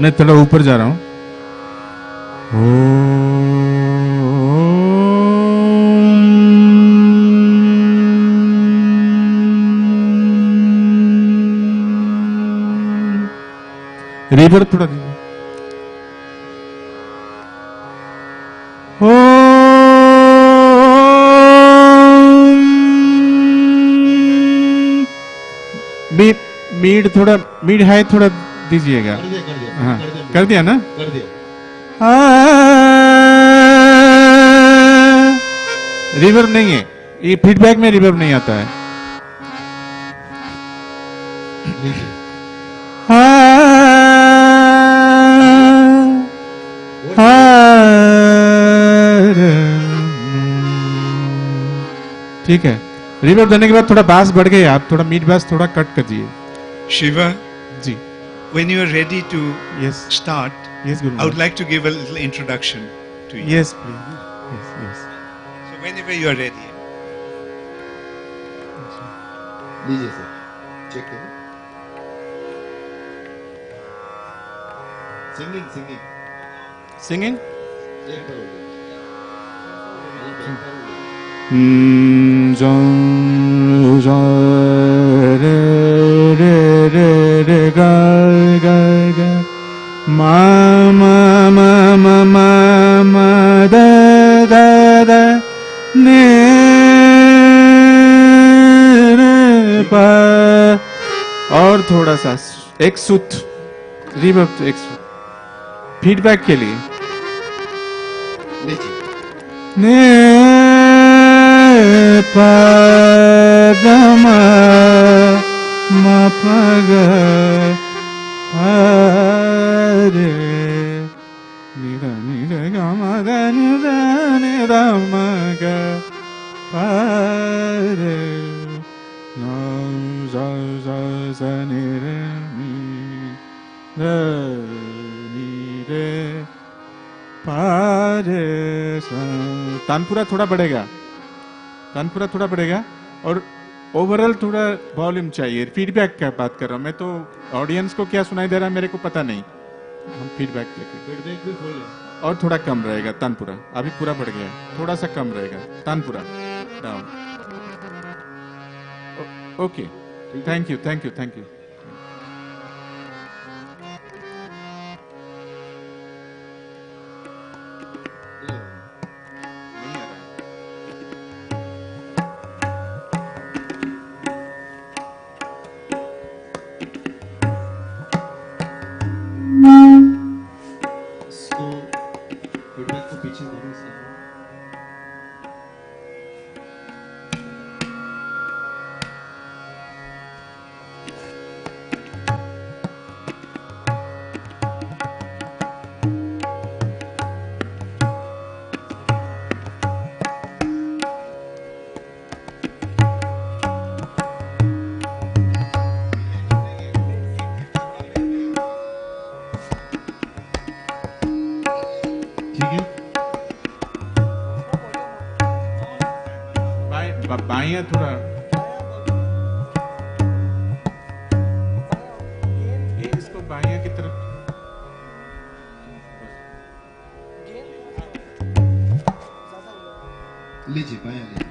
Speaker 6: नहीं, थोड़ा ऊपर जा रहा हूँ। रिवर थोड़ा दीजिए। मीड थोड़ा, मीड हाई थोड़ा दीजिएगा। हाँ कर दिया ना, कर दिया। रिवर्ब नहीं है ये, फीडबैक में रिवर्ब नहीं आता है। ठीक है, रिवर्ब देने के बाद थोड़ा बास बढ़ गई, आप थोड़ा मीट बास थोड़ा कट कर दिए।
Speaker 1: Shiva,
Speaker 6: ji,
Speaker 1: when you are ready to
Speaker 6: yes,
Speaker 1: start,
Speaker 6: yes, Guru
Speaker 1: I would like to give a little introduction to you.
Speaker 6: Yes, please. Yes, yes.
Speaker 1: So whenever you are ready.
Speaker 7: लीजिए sir, check करिए। Singing singing
Speaker 6: Singing?
Speaker 7: एक करोगे।
Speaker 6: Jai re re re re ga ga ga ma ma ma ma ma ma da da da ne re pa और थोड़ा सा एक सूत्र reverb एक फीडबैक के लिए
Speaker 7: लीजिए
Speaker 6: ने पा ग म म प ग रे नि ध नि ध ग म ध नि ध नि ध म ग रे न ज ज ज नि रे नि ध नि रे पारे तानपुरा थोड़ा बढ़ेगा, तानपुरा थोड़ा बढ़ेगा और ओवरऑल थोड़ा वॉल्यूम चाहिए। फीडबैक का बात कर रहा हूँ मैं, तो ऑडियंस को क्या सुनाई दे रहा है मेरे को पता नहीं। हम फीडबैक लेके
Speaker 7: फीडबैक भी फुल है
Speaker 6: और थोड़ा कम रहेगा तानपुरा, अभी पूरा बढ़ गया, थोड़ा सा कम रहेगा tanpura down. Okay, thank you thank you thank you.
Speaker 7: इसको फीडबैक को पीछे करो इसका ठीक है
Speaker 6: बाइया थोड़ा ये इसको बाइया की तरफ
Speaker 7: लीजिए बाया लीजिए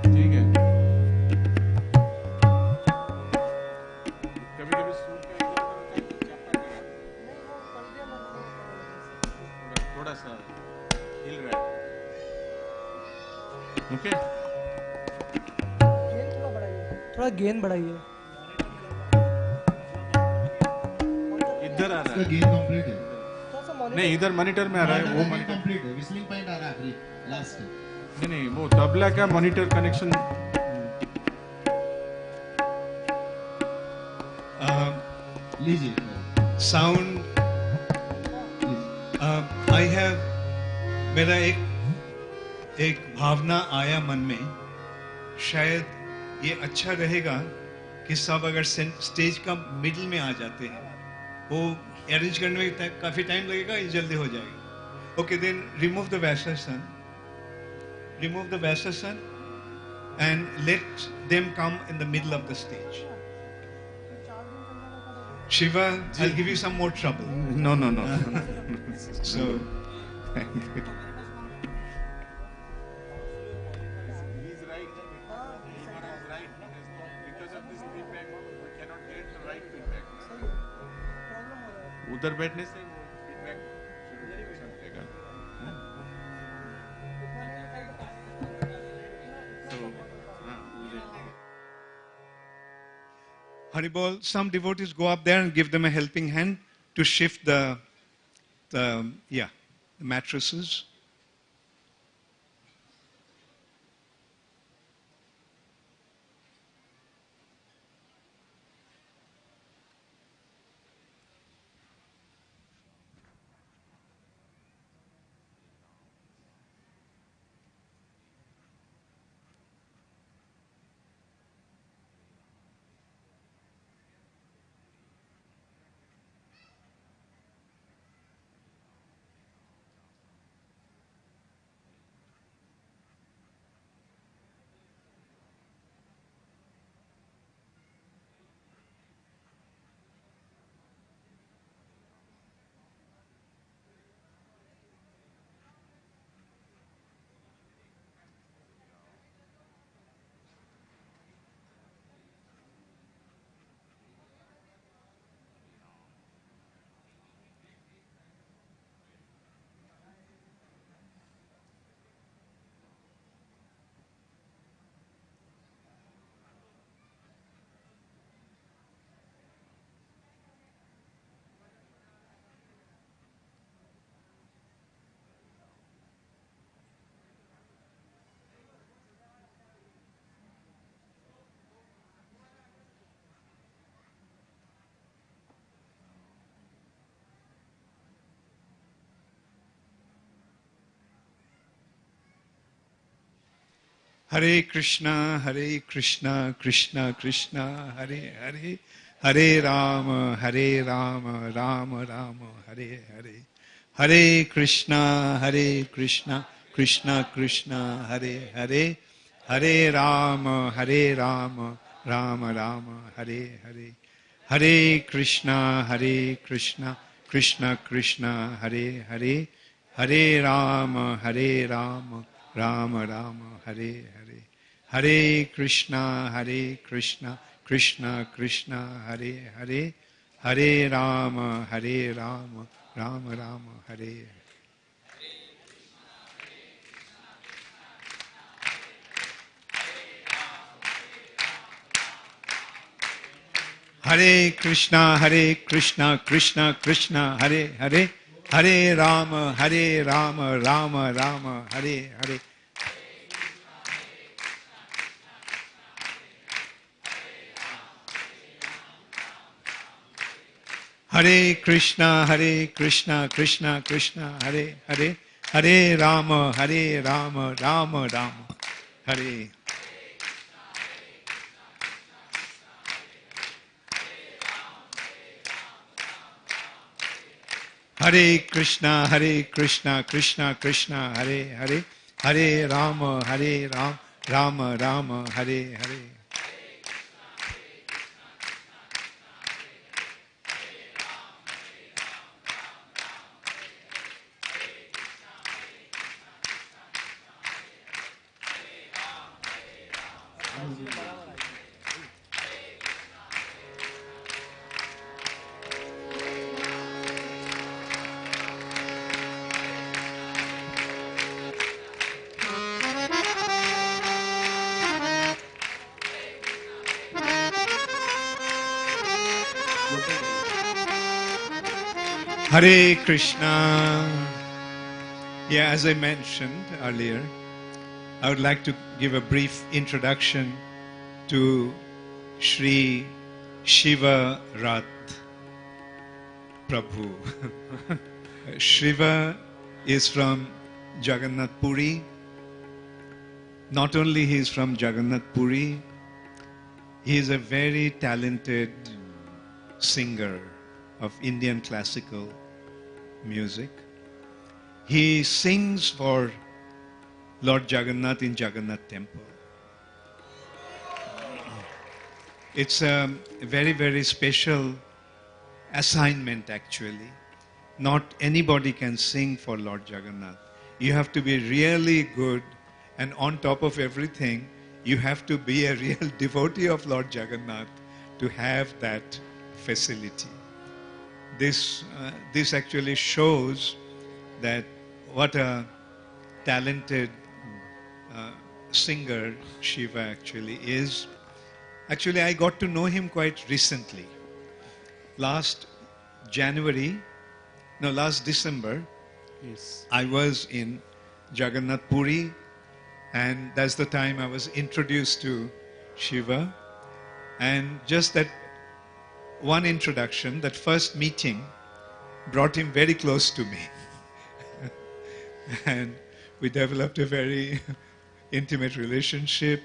Speaker 6: ठीक है। कभी कभी सूट का थोड़ा सा हिल रहा है। ओके
Speaker 8: थोड़ा गेन बढ़ाइए।
Speaker 6: इधर आ रहा
Speaker 7: इसका
Speaker 6: है,
Speaker 7: गेन कंप्लीट है
Speaker 6: नहीं इधर मॉनिटर में आ रहा है, वो मॉनिटर
Speaker 7: कंप्लीट है विस्लिंग पॉइंट आ रहा है आखिरी लास्ट
Speaker 6: नहीं नहीं वो तबला का मॉनिटर कनेक्शन।
Speaker 7: लीजिए
Speaker 1: Sound,
Speaker 7: लीजिए
Speaker 1: I have, मेरा एक भावना आया मन में, शायद ये अच्छा रहेगा कि सब अगर स्टेज का मिडिल में आ जाते हैं, वो अरेंज करने में काफी टाइम लगेगा, ये जल्दी हो जाएगा। Okay, then remove the Vasasan and let them come in the middle of the stage. Shiva, I'll give you some more trouble.
Speaker 6: No no no
Speaker 1: So,
Speaker 6: उधर बैठने से वो फीडबैक चलेगा।
Speaker 1: Haribol, some devotees go up there and give them a helping hand to shift the mattresses. Hare Krishna, Krishna Krishna, Hare Hare, Hare Rama, Rama Rama, Hare Hare. Hare Krishna, Krishna Krishna, Hare Hare, Hare Rama, Rama Rama, Hare Hare. Hare Krishna, Krishna Krishna, Hare Hare, Hare Rama, Rama Rama, Hare Hare. Hare Krishna, Krishna Krishna, Hare Hare, Hare Rama, Rama Rama, Hare. Hare Krishna, Krishna Krishna, Hare Hare, Hare Rama, Rama Rama, Hare Hare. Hare Krishna, Krishna Krishna, Hare Hare, Hare Rama, Rama Rama, Hare. Hare Krishna, Krishna Krishna, Hare Hare, Hare Rama, Rama Rama, Hare Hare. Hare Krishna. Yeah, as I mentioned earlier, I would like to give a brief introduction to Sri Shiva Rath Prabhu. Shiva is from Jagannath Puri. Not only he is from Jagannath Puri, he is a very talented singer of Indian classical music. He sings for Lord Jagannath in Jagannath Temple. It's a very, very special assignment actually. Not anybody can sing for Lord Jagannath. You have to be really good, and on top of everything, you have to be a real devotee of Lord Jagannath to have that facility. This actually shows that what a talented singer Shiva actually is. Actually, I got to know him quite recently. Last December,
Speaker 6: Yes.
Speaker 1: I was in Jagannath Puri, and that's the time I was introduced to Shiva. And just that one introduction, that first meeting, brought him very close to me. And we developed a very intimate relationship.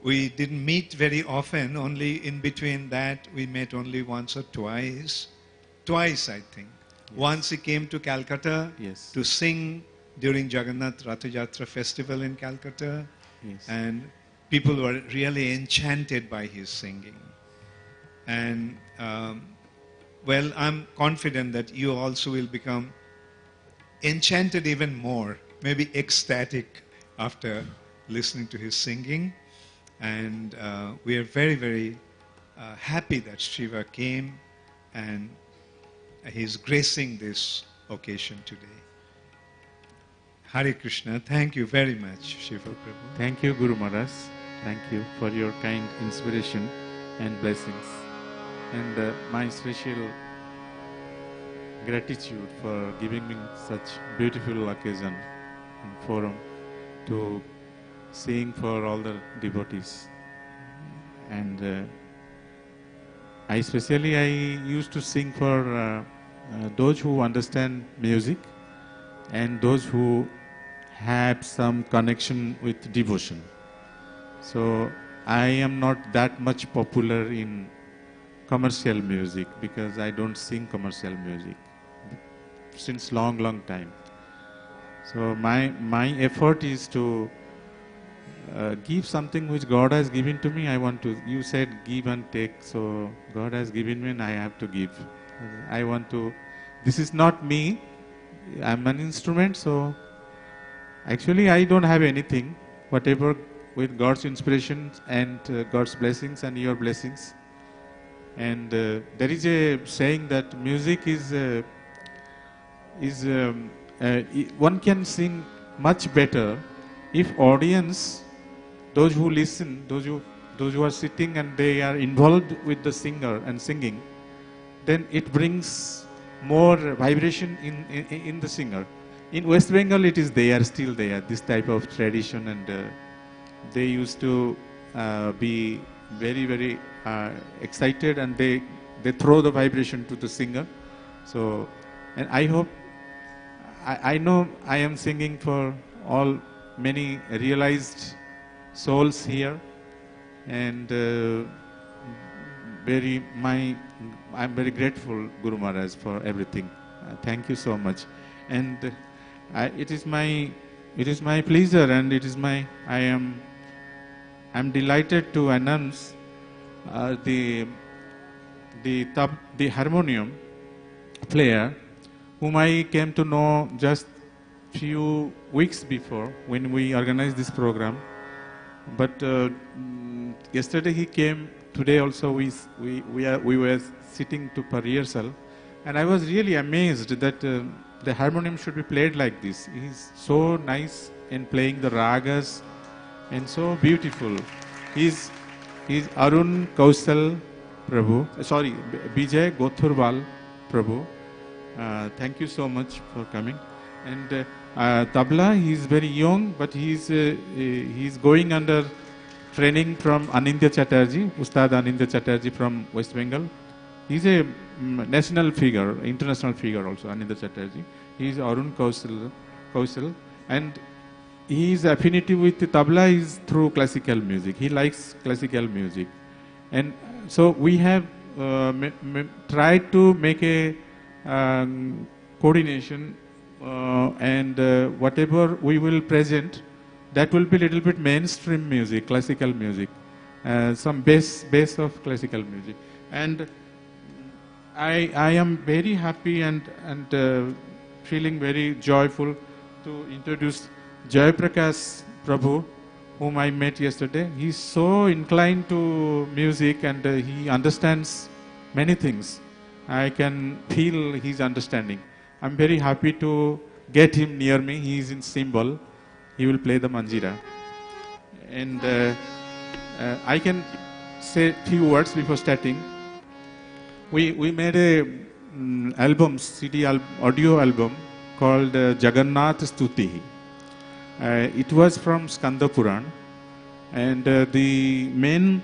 Speaker 1: We didn't meet very often, only in between that we met only once or twice. Twice, I think.
Speaker 6: Yes.
Speaker 1: Once he came to Calcutta
Speaker 6: Yes.
Speaker 1: to sing during Jagannath Ratha Yatra festival in Calcutta.
Speaker 6: Yes.
Speaker 1: And people were really enchanted by his singing. And well, I'm confident that you also will become enchanted even more, maybe ecstatic after listening to his singing. And we are very, very happy that Shiva came and he's gracing this occasion today. Hare Krishna. Thank you very much, Shiva Prabhu.
Speaker 6: Thank you, Guru Maharaj. Thank you for your kind inspiration and blessings. And my special gratitude for giving me such beautiful occasion and forum to sing for all the devotees. And I used to sing for those who understand music and those who have some connection with devotion. So I am not that much popular in commercial music because I don't sing commercial music since long time. So my effort is to give something which God has given to me. I want to, you said give and take, so God has given me and I have to give. I want to, this is not me, I'm an instrument, so actually I don't have anything, whatever with God's inspiration and God's blessings and your blessings. And there is a saying that music is one can sing much better if audience, those who listen, those who are sitting and they are involved with the singer and singing, then it brings more vibration in the singer. In West Bengal, it is there, still there, this type of tradition, and they used to be very excited, and they throw the vibration to the singer. So, and I hope, I know I am singing for all many realized souls here, and I'm very grateful, Guru Maharaj, for everything. Thank you so much. And it is my pleasure, and I'm delighted to announce the harmonium player, whom I came to know just few weeks before when we organized this program. But yesterday he came. Today also we were sitting to per rehearsal, and I was really amazed that the harmonium should be played like this. He's so nice in playing the ragas and so beautiful. He's Arun Kausal Prabhu. Sorry, Bijay Gothurwal Prabhu. Thank you so much for coming. And tabla, he's very young, but he's going under training from Anindya Chatterjee, Ustad Anindya Chatterjee from West Bengal. He's a national figure, international figure also, Anindya Chatterjee. He's Arun Kausal, and his affinity with the tabla is through classical music. He likes classical music. And so we have tried to make a coordination, and whatever we will present, that will be a little bit mainstream music, classical music, some base of classical music. And I am very happy and feeling very joyful to introduce Jai Prakash Prabhu, whom I met yesterday. He's so inclined to music, and he understands many things. I can feel his understanding. I'm very happy to get him near me. He is in Symbol. He will play the manjira. And I can say a few words before starting. We made a album, audio album called Jagannath Stuti. It was from Skanda Puran, and the main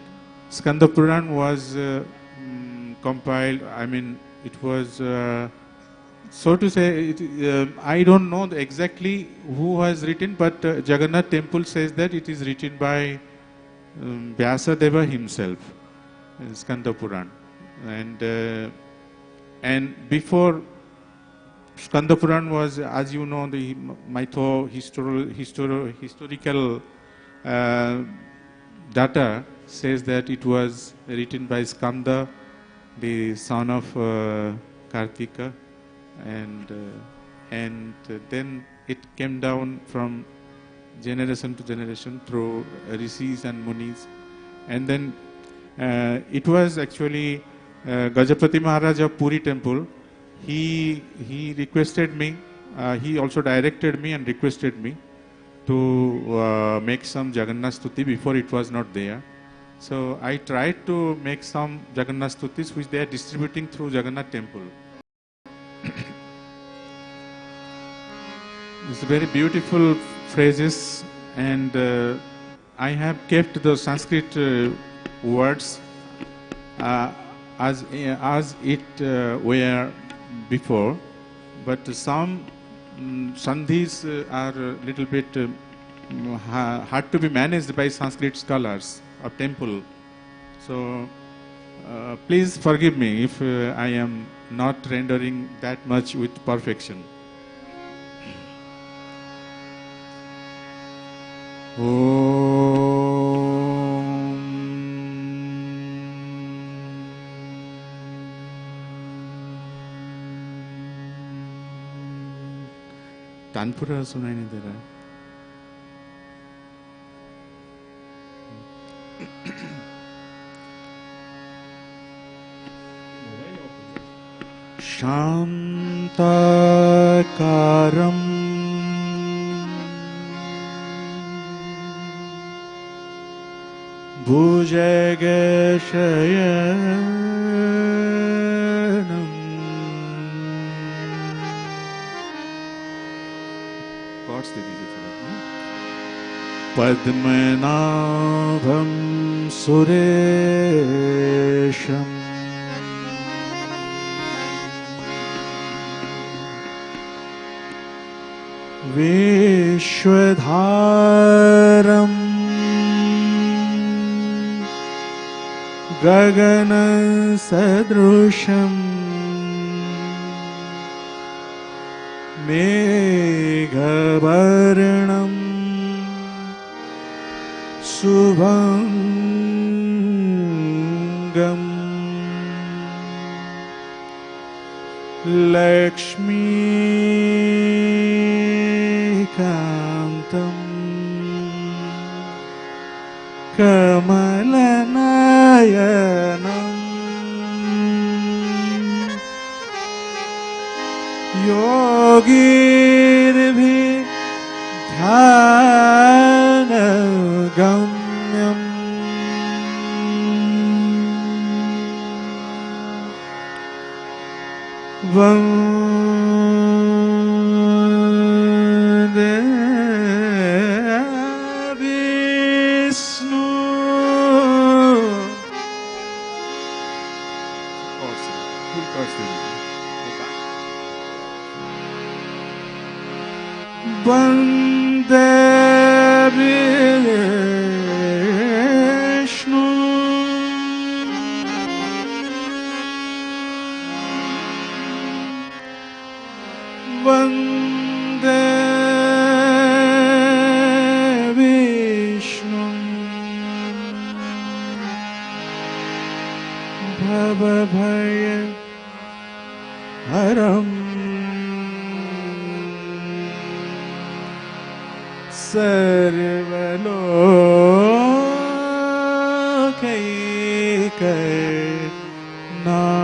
Speaker 6: Skanda Puran was compiled, it was, so to say, I don't know exactly who has written, but Jagannath Temple says that it is written by Vyasadeva himself, Skanda Puran. And before Skanda Puran was, as you know, the historical data says that it was written by Skanda, the son of Kartika, and then it came down from generation to generation through rishis and munis, and then it was actually Gajapati Maharaj of Puri temple. He requested me, he also directed me and requested me to make some Jagannath Stuti before it was not there. So I tried to make some Jagannath Stutis which they are distributing through Jagannath temple. It's very beautiful phrases, and I have kept the Sanskrit words as it were before, but some sandhis are a little bit had to be managed by Sanskrit scholars of temple. So please forgive me if I am not rendering that much with perfection. Tanpura सुनाई नहीं दे रहा है. शांताकारं भुजगशयनं chords दे दीजिए थोड़ा. पद्मनाभं सुरेशं विश्वधारं गगनसदृशं मेघवर्णं शुभंगं लक्ष्मीकान्तं कमलनयनं योगिभिः ध्यानगम्यम् वन्दे विष्णु. वन्दे विष्णु वन्दे विष्णु भवभय हरं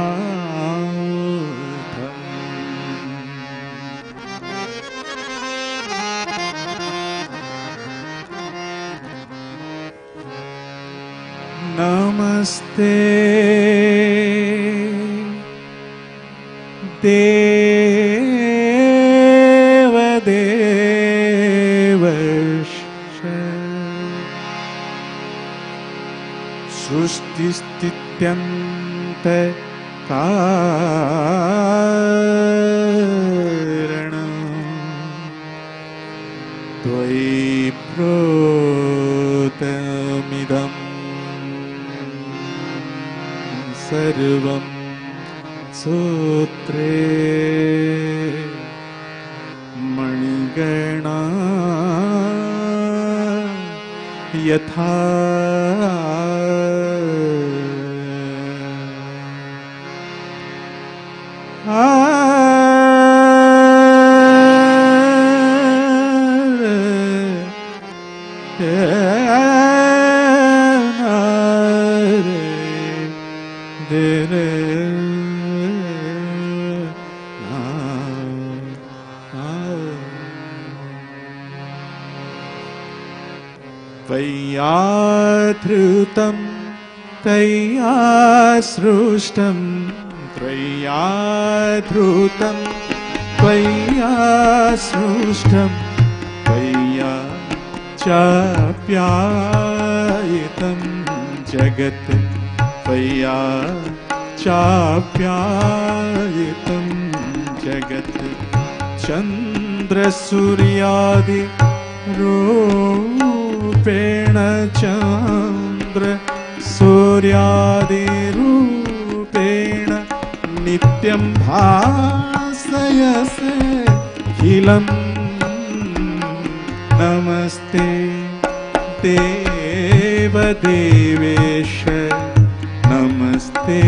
Speaker 6: सर्वलोकैकनाथम्. नमस्ते देवदेवश्च सृष्टिस्थित्यन्त कारणं त्वयि प्रोतमिदं सर्वं सूत्रे मणिगणा यथा त्वय्याधृतं तय्या सृष्टं त्वय्याधृतं त्वय्या सृष्टं त्वय्या चाप्यायितं जगत् त्वय्या चाप्यायितं जगत् चन्द्रसूर्यादि रो चंद्र सूर्यादिरूपेण नित्यं भासयसे खिलं नमस्ते देवदेवेश नमस्ते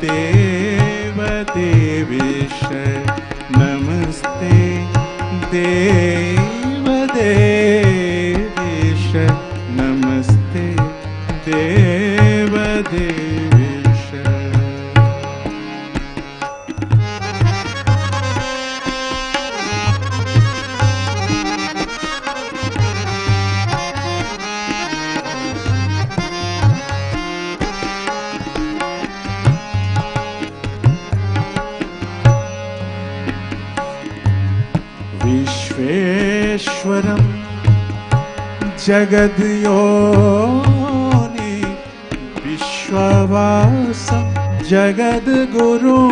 Speaker 6: देवदेवेश नमस्ते देवदेवेश नमस्ते देवदेवेश विश्वेश्वरं जगद्योनि विश्ववासं जगद्गुरुं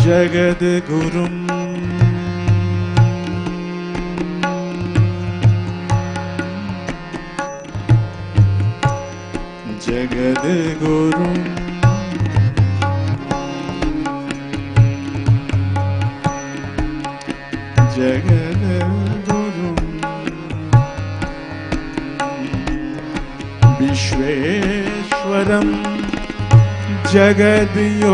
Speaker 6: जगद्गुरुं जगद्गुरुं जगद्गुरुं विश्वेश्वरं जगद्योनि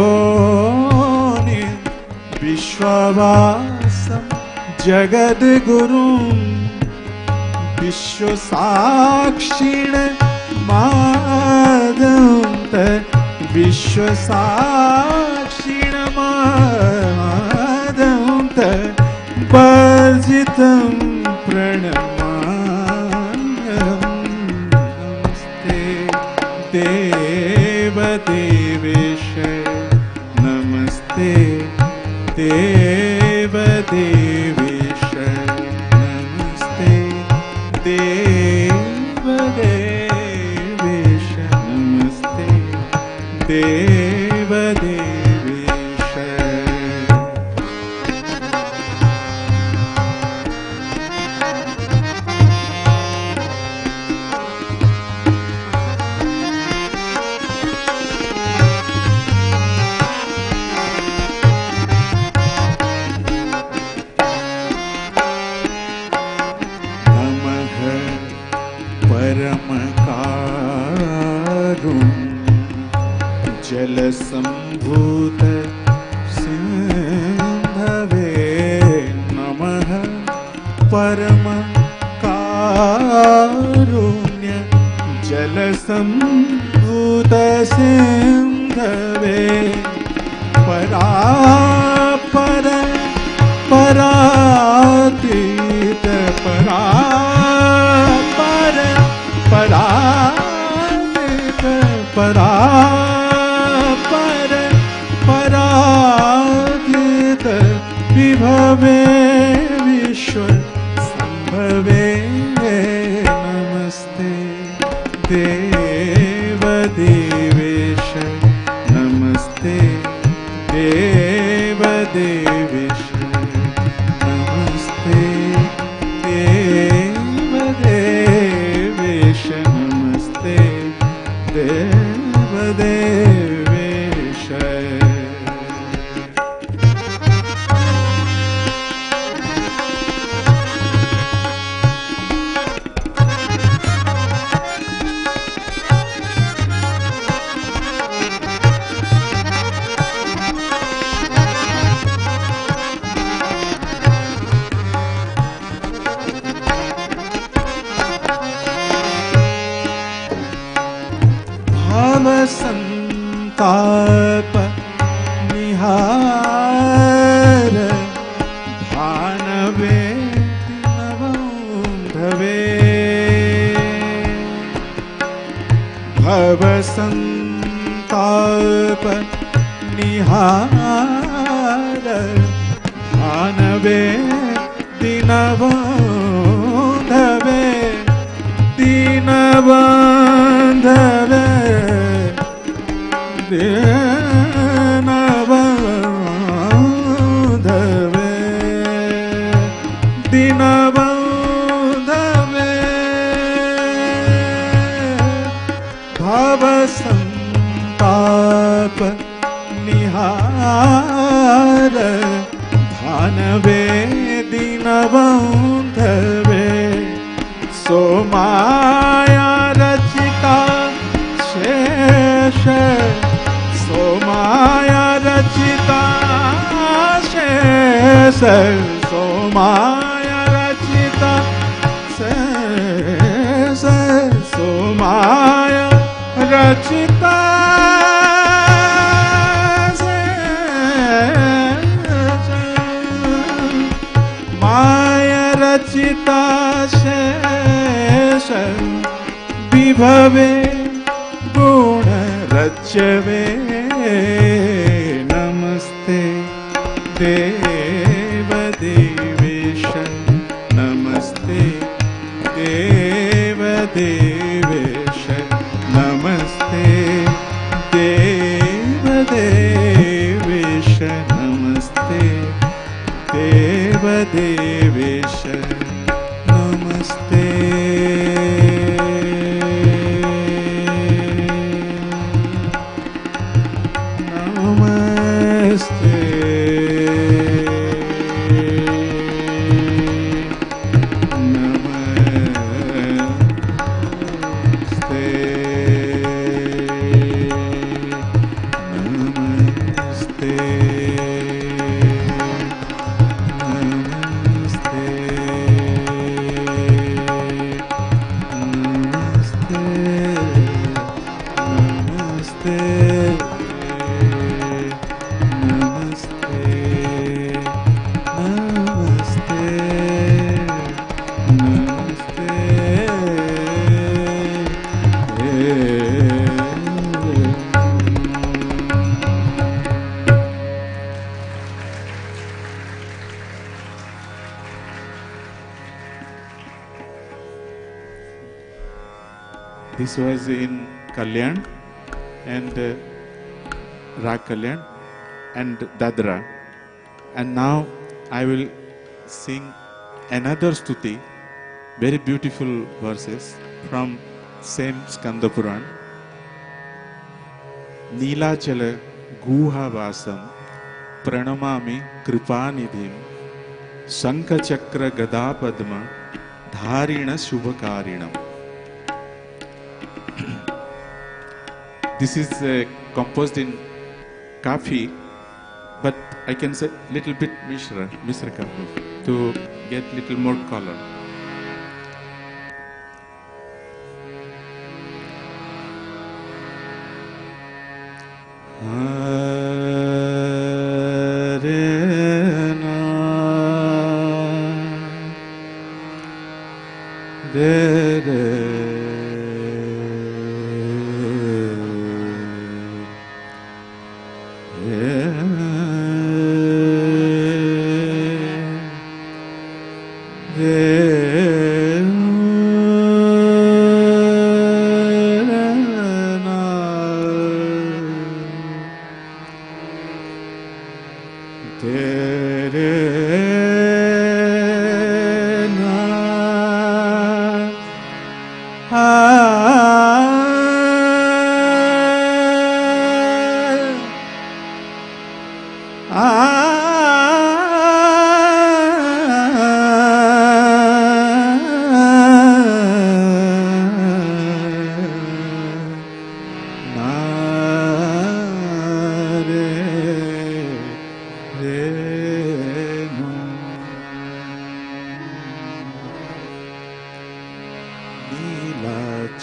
Speaker 6: विश्ववासं जगद्गुरुं विश्वसाक्षिण मादन्त विश्वसाक्षिण मादन्त वर्जितं प्रणमाम्यहं नमस्ते देवदेवेश नमस्ते देवदेवेश नमस्ते देवदेवेश नमस्ते देवदेवेश जलसम्भूत सिन्धवे नमः परम कारुण्य जलसम्भूत सिन्धवे परापर परातीत परापर परातीत परापर परातीत विभवे विश्व संभवे नमस्ते देवदेवेश नमस्ते देवदेवेश नमस्ते देवदेवेश नमस्ते देवदेवेश संताप निहार भानवे नवंधवे भव संताप निहार भानवे दीनबंधवे दीनबंधवे दीनबंधवे बंधवे सो माया रचिता शेष सो माया रचिता शेष सो माया रचिता शेष सो माया रचिता माया रचिता शेष विभवे गुण रचवे नमस्ते देव देवेश नमस्ते देव देवेश नमस्ते देव देवेश नमस्ते देव देवेश नमस्ते नमस्ते This was in Kalyan and Rag Kalyan and Dadra. And now I will sing another stuti, very beautiful verses from same Skanda Puran. Neelachala guha vasam pranamami kripanidhim shankha chakra gada padma dharina shubhakarinam. This is composed in Kafi, but I can say little bit Mishra Kafi to get little more color.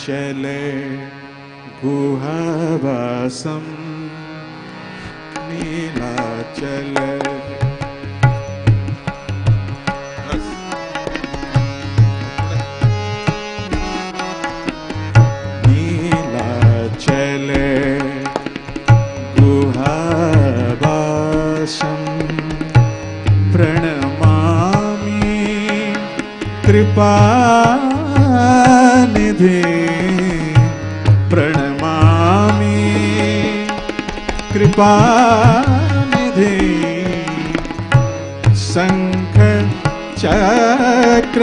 Speaker 6: चले गुहावासम नीलाचल नीलाचल गुहावासम प्रणमामि कृपानिधि प्रणमामि कृपानिधि शंख चक्र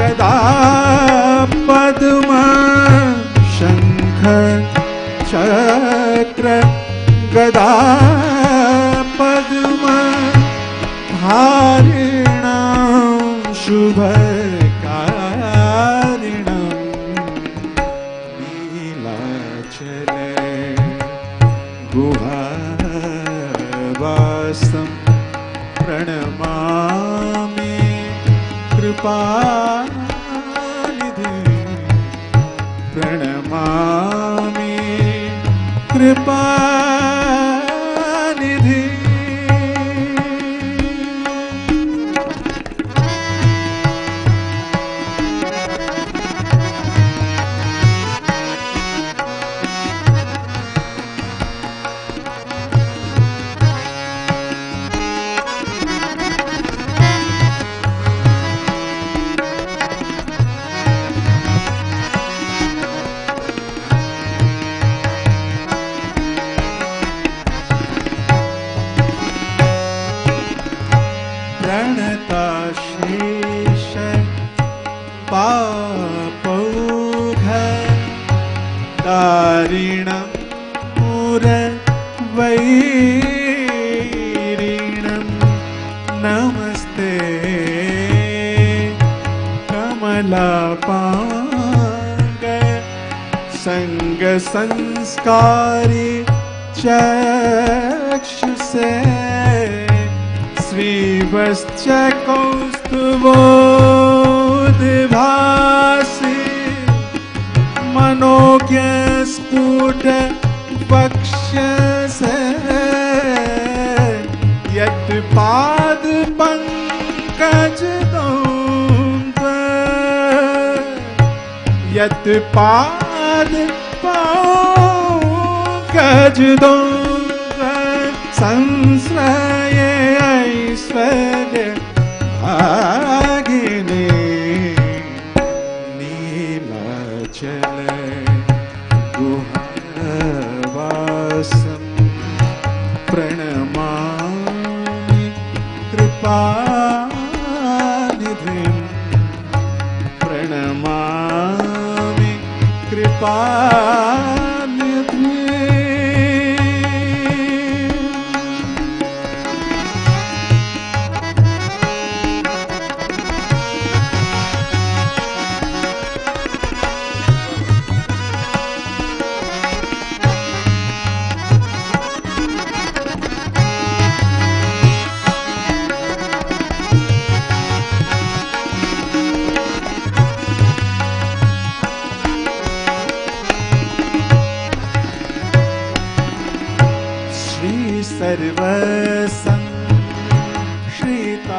Speaker 6: गदा पद्म शंख चक्र गदा पद्म धारिणा शुभकारिणं नीलाचले गुहावासं प्रणमामि कृपानिधिं प्रणमामि कृपानिधिं प्रणताशेष पापौघ तारिणं मुरवैरिणं नमस्ते कमलापाङ्ग संगसंस्कारी चक्षुषे श्रीवश्च कौस्तुभोद्भासि मनोज्ञस्फुट वक्षसे यत्पाद पंकज यत्पाद पंकज संश्रये ऐश्वर्य भागिने नीलाचल गुहावासं प्रणमामि कृपानिधिं प्रणमामि कृपानिधिं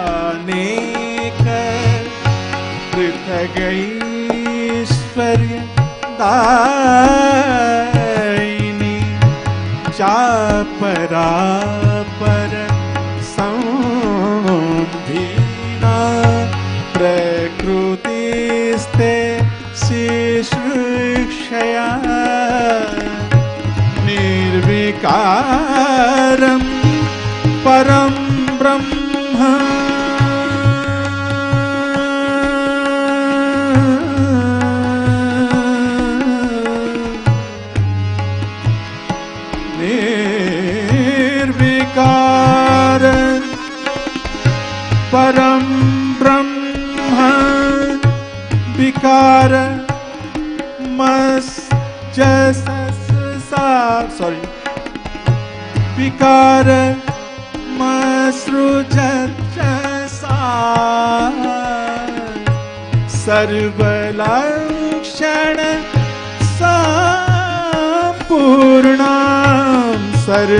Speaker 6: सर्वसंश्रितानेक पृथगैश्वर्य दायिनी चापरापर संधीना प्रकृतिस्ते शिश्रुक्षया निर्विकारं परं ब्रह्म निर्विकारं परं ब्रह्म विकार sorry विकार मसृजसा सर्वलक्षण संपूर्णां सर्वलक्षण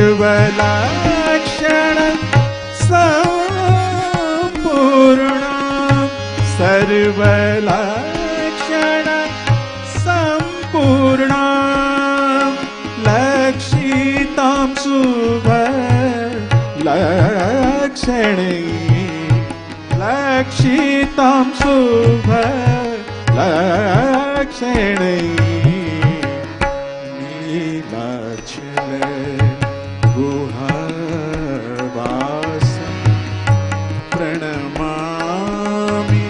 Speaker 6: संपूर्णां सर्वलक्षण संपूर्णां लक्षितां शुभ लक्षणे लक्षितां शुभ लक्षणे नीलाचल गुहावासं प्रणमामि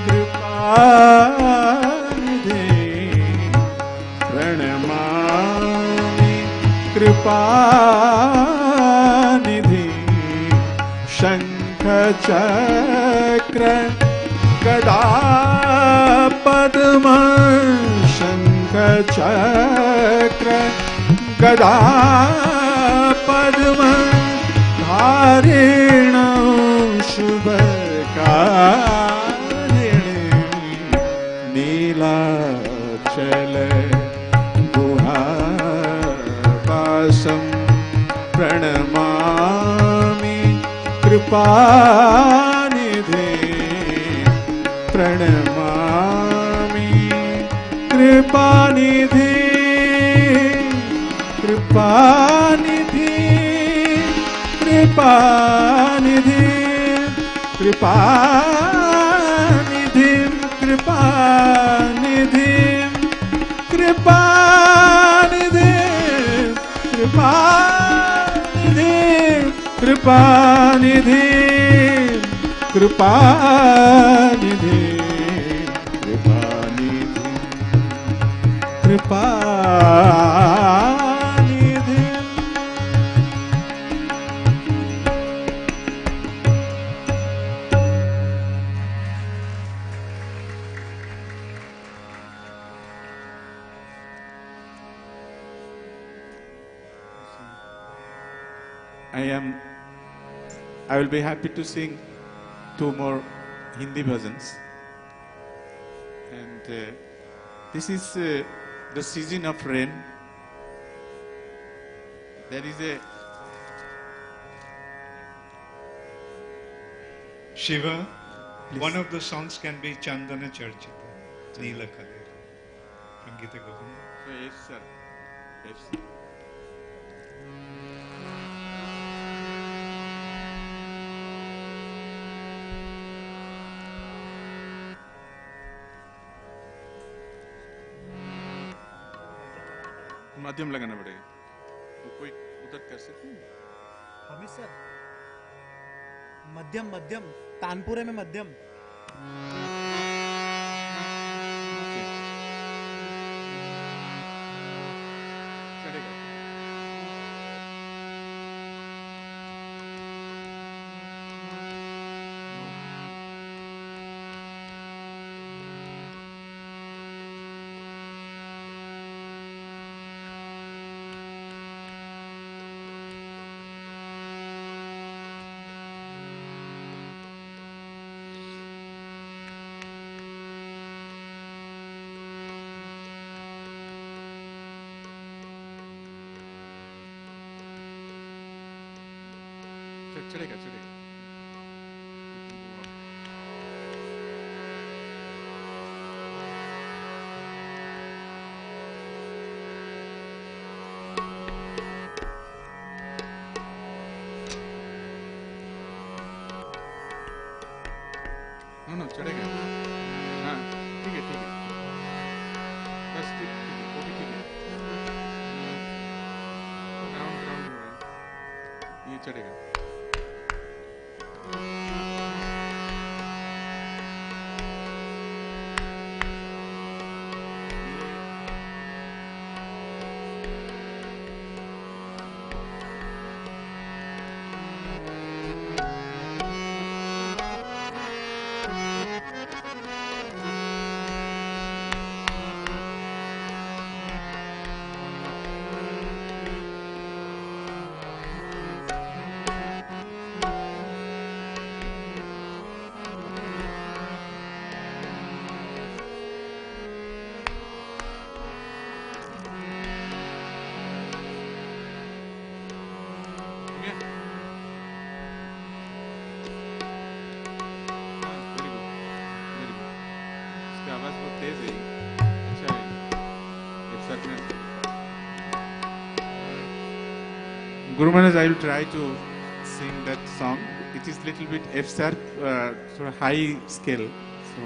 Speaker 6: कृपानिधे प्रणमामि कृपानिधे शंख चक्र गदा पद्म शंख चक्र गदा पद्म धारिण शुभ कारिणी नीलाचल गुहावासं प्रणमामि कृपानिधे प्रणमामि कृपानिधे कृपानिधे कृपानिधि कृपानिधि कृपानिधि कृपानिधि कृपानिधि कृपानिधि कृपानिधि कृपानिधि कृपानिधि I will be happy to sing 2 more Hindi bhajans. And this is the season of rain. There is a
Speaker 1: Shiva, one of the songs can be Chandana Charchita, Neela Kalir, from Gita Govinda.
Speaker 6: yes, sir. Yes, sir. मध्यम लगाना पड़ेगा तो कोई उधर कर सकते हैं
Speaker 8: हमें सर मध्यम मध्यम तानपुरे में मध्यम
Speaker 6: चलेगा चलेगा चलेगा नो चढ़ेगा हाँ ठीक है बस ठीक है वो भी ठीक है राउंड राउंड ये चढ़ेगा Guru Maharaj, I will try to sing that song. It is little bit F sharp, sort of high scale. So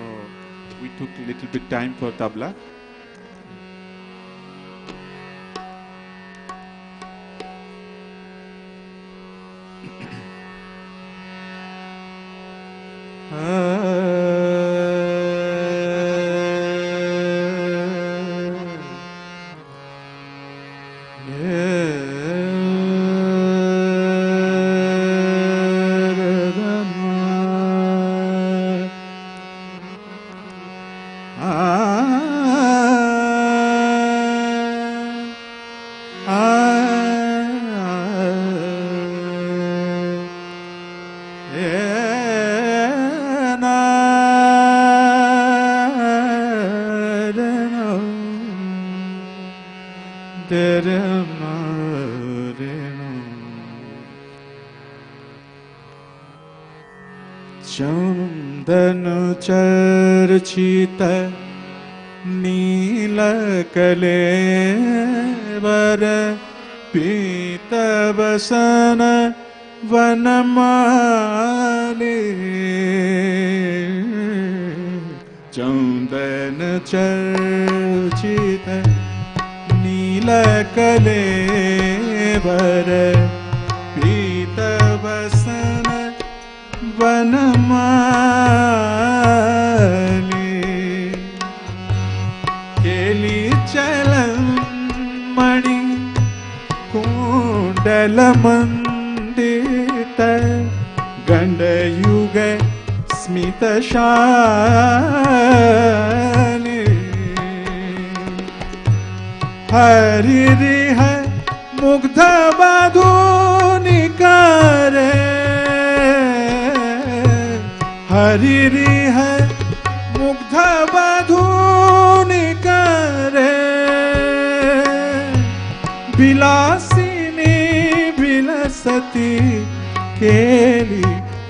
Speaker 6: we took a little bit time for tabla. चंदन चर्चित नील कलेवर पीत बसन वनमाली चंदन चर्चित नील कलेवर पीत बसन वनमाली केली चलन मणि कुंडल मंडित गंडयुग स्मित शाली हरिरिह मुग्ध बाधुनिकारे हरिरिह मुग्ध बाधुनिकारे विलासिनी विलसती केली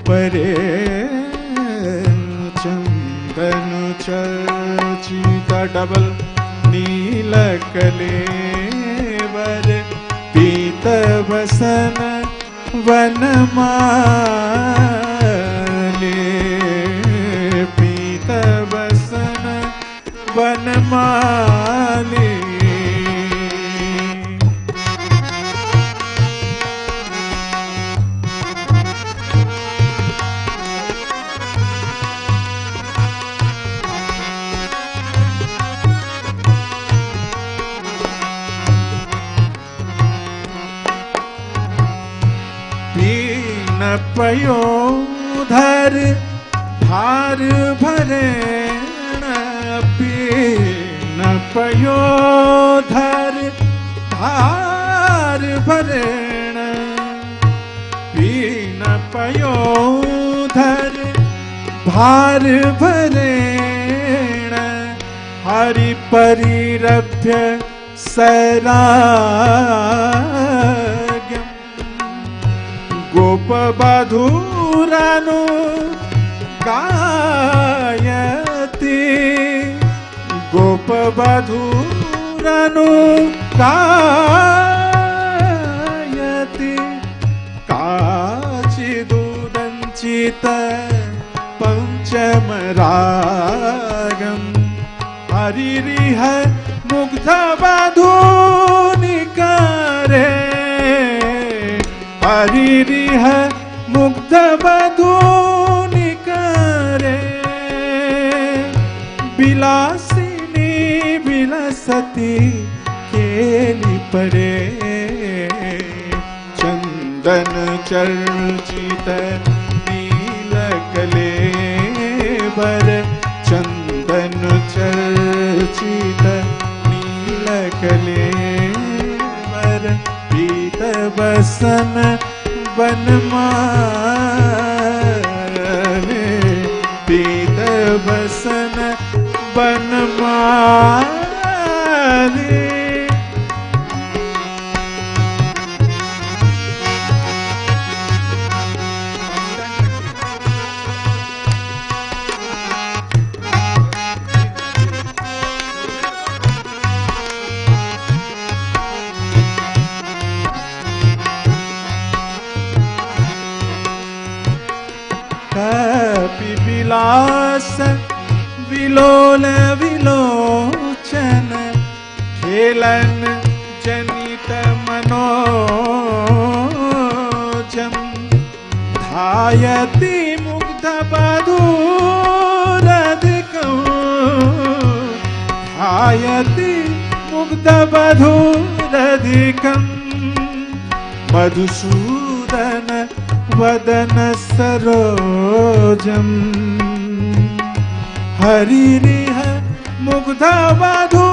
Speaker 6: परे चंदन चर्चित डबल नील कलेवर पीत बसन वनमाली पीत बसन वनमाली पयोधर भार भरेण पीन पयोधर भार भरेण पीन पयोधर भार भरेण हरि परिरभ्य सराग्यम गोप बधूरानु गायति गोप बधूरानु गायति काचिदुदञ्चित पंचम रागम हरिरिह मुग्ध बधूनिकारे हरिरिह मुग्ध बधूनिकारे विलासिनी विलसती केली परे चंदन चर्चित नील कलेवर चंदन चर्चित नील कलेवर पीत बसन वनमाली पीत बसन वनमाली विलास विलोल विलोचन खेलन जनित मनोजम धायति मुग्ध बधूरधिकं धायति मुग्ध बधूरधिकं मधुसूदन वदन सरोजम हरिरिह मुग्ध बधूनिकारे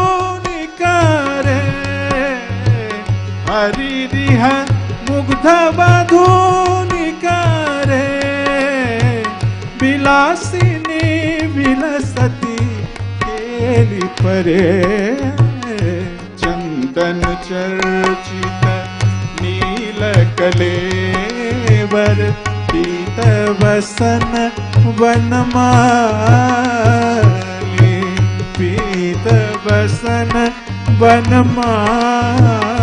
Speaker 6: हरिरिह मुग्ध बधूनिकारे विलासिनी विलसती केली परे चंदन चर्चित नील कलेवर पीत वसन वनमाली पीत वसन वनमाली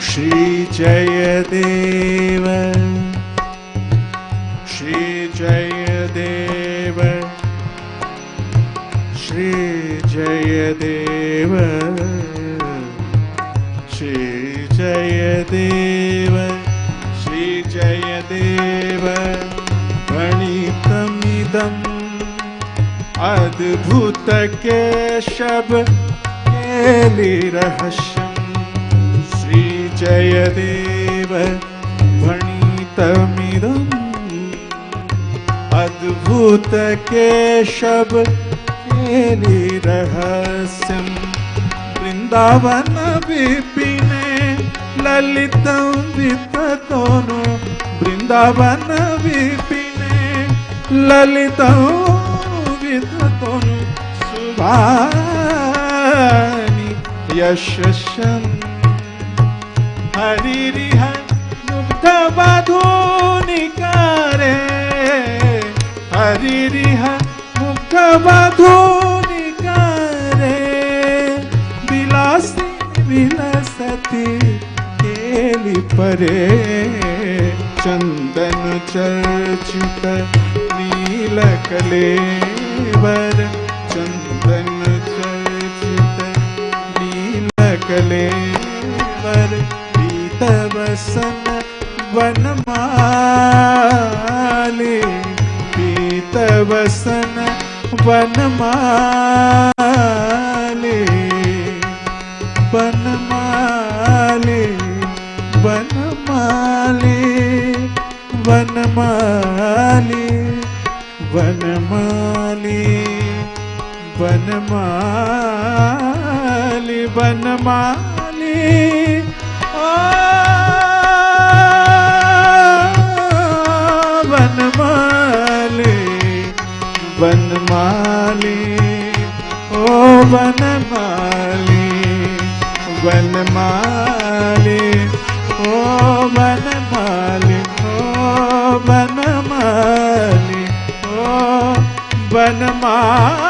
Speaker 6: श्री जयदेव श्री जयदेव श्री जयदेव श्री जयदेव श्री जयदेव गणितमिदम् अद्भुत केशव केलिरहस्यम् श्री जयदेव भणितमिदम् अद्भुत केशव केलिरहस्यम् वृंदावन विपिने ललितं विततोनु वृंदावन विपिने ललितं विततोनु शुभानि यशस्यम् हरिरिह मुग्ध वधूनिकारे हरिरिह मुग्ध वधूनिकारे विलासी विलसती केली परे चंदन चर्चित नील कलेवर चंदन चर्चित नील कलेवर पीतवसन वनमाली पीतवसन वनमाली वनमाली वनमाली वनमाली वनमाली वनमाली वनमाली वनमाली वनमाली ओ वनमाली वनमाली ओ वनमाली ओ वनमाली ओ वनमाली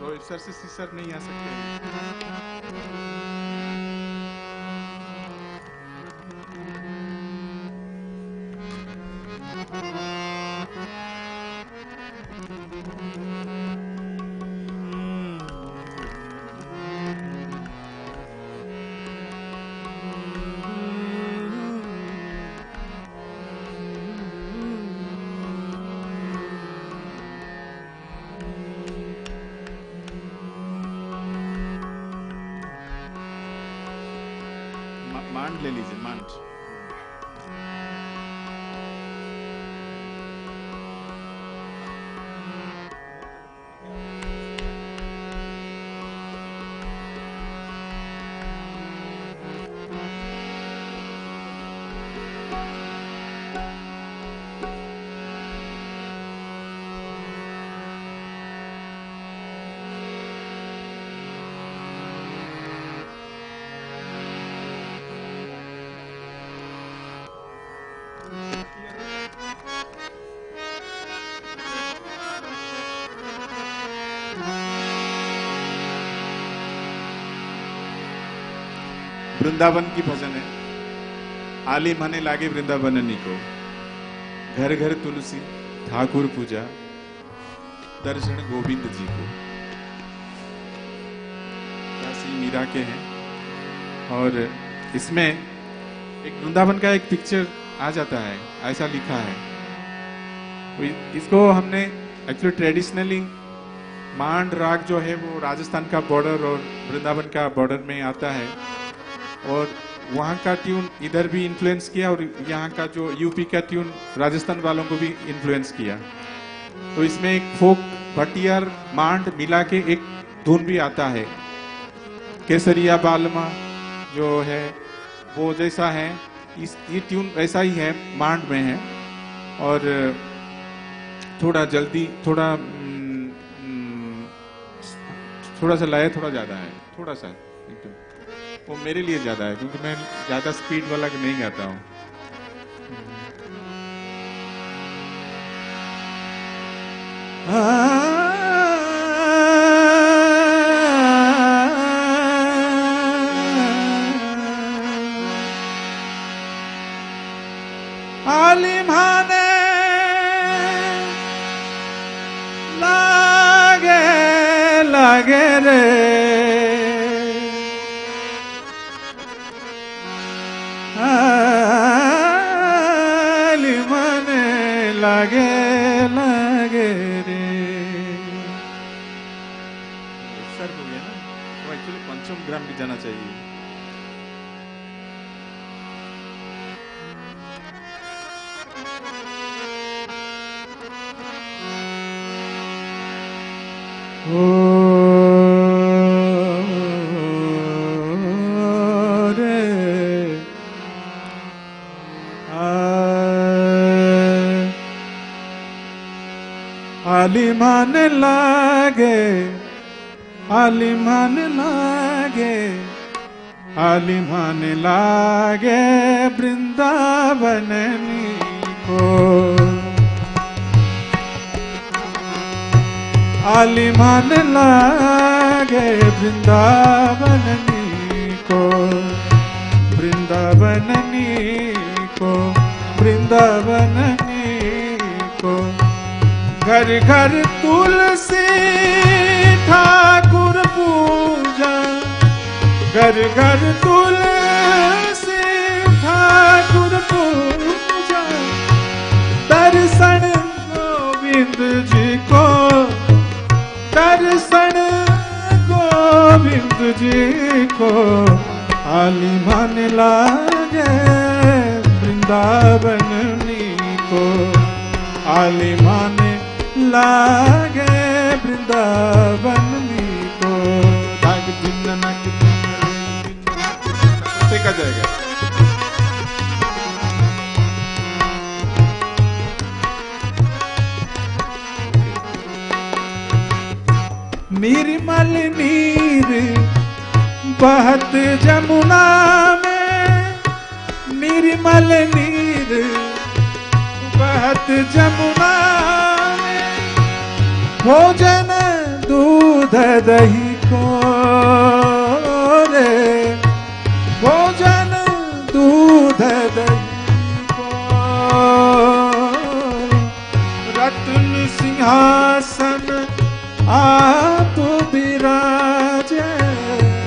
Speaker 6: रोहित सर से सर नहीं आ सकते मांड ले लीजिए मांड वृंदावन की भजन है। आली माने लागे वृंदावननी को, घर घर तुलसी ठाकुर पूजा, दर्शन गोविंद जी को। दासी मीरा के हैं और इसमें एक वृंदावन का एक पिक्चर आ जाता है, ऐसा लिखा है। तो इसको हमने एक्चुअली ट्रेडिशनली मांड राग जो है वो राजस्थान का बॉर्डर और वृंदावन का बॉर्डर में आता है, और वहाँ का ट्यून इधर भी इन्फ्लुएंस किया और यहाँ का जो यूपी का ट्यून राजस्थान वालों को भी इन्फ्लुएंस किया। तो इसमें एक फोक भटियार मांड मिला के एक धुन भी आता है। केसरिया बालमा जो है वो जैसा है, ये ट्यून वैसा ही है, मांड में है। और थोड़ा जल्दी, थोड़ा सा लय थोड़ा ज्यादा है, थोड़ा सा एकदम। वो मेरे लिए ज्यादा है क्योंकि मैं ज्यादा स्पीड वाला नहीं गाता हूँ। आलिमाने लागे लागे रे, लागे लागे रे। सर हो गया ना, वो एक्चुअली 5 ग्राम भी जाना चाहिए। आलिमान लागे, आलिमान लागे, आलिमान लागे वृंदावन को। आलिमान लागे वृंदावन को, वृंदावन को, वृंदावन को। घर घर तुलसी ठाकुर पूजा, घर घर तुलसी ठाकुर पूजा। दर्शन गोविंद जी को, दर्शन गोविंद जी को। आलिमान लागे वृंदावन को, आलिमान लागे वृंदावन को। दाग दिन नक देखा जाएगा। निर्मल नीर बहत जमुना में, निर्मल नीर बहत जमुना में। भोजन दूध दही को रे, भोजन दूध दही को। रत्न सिंहासन आप विराजे,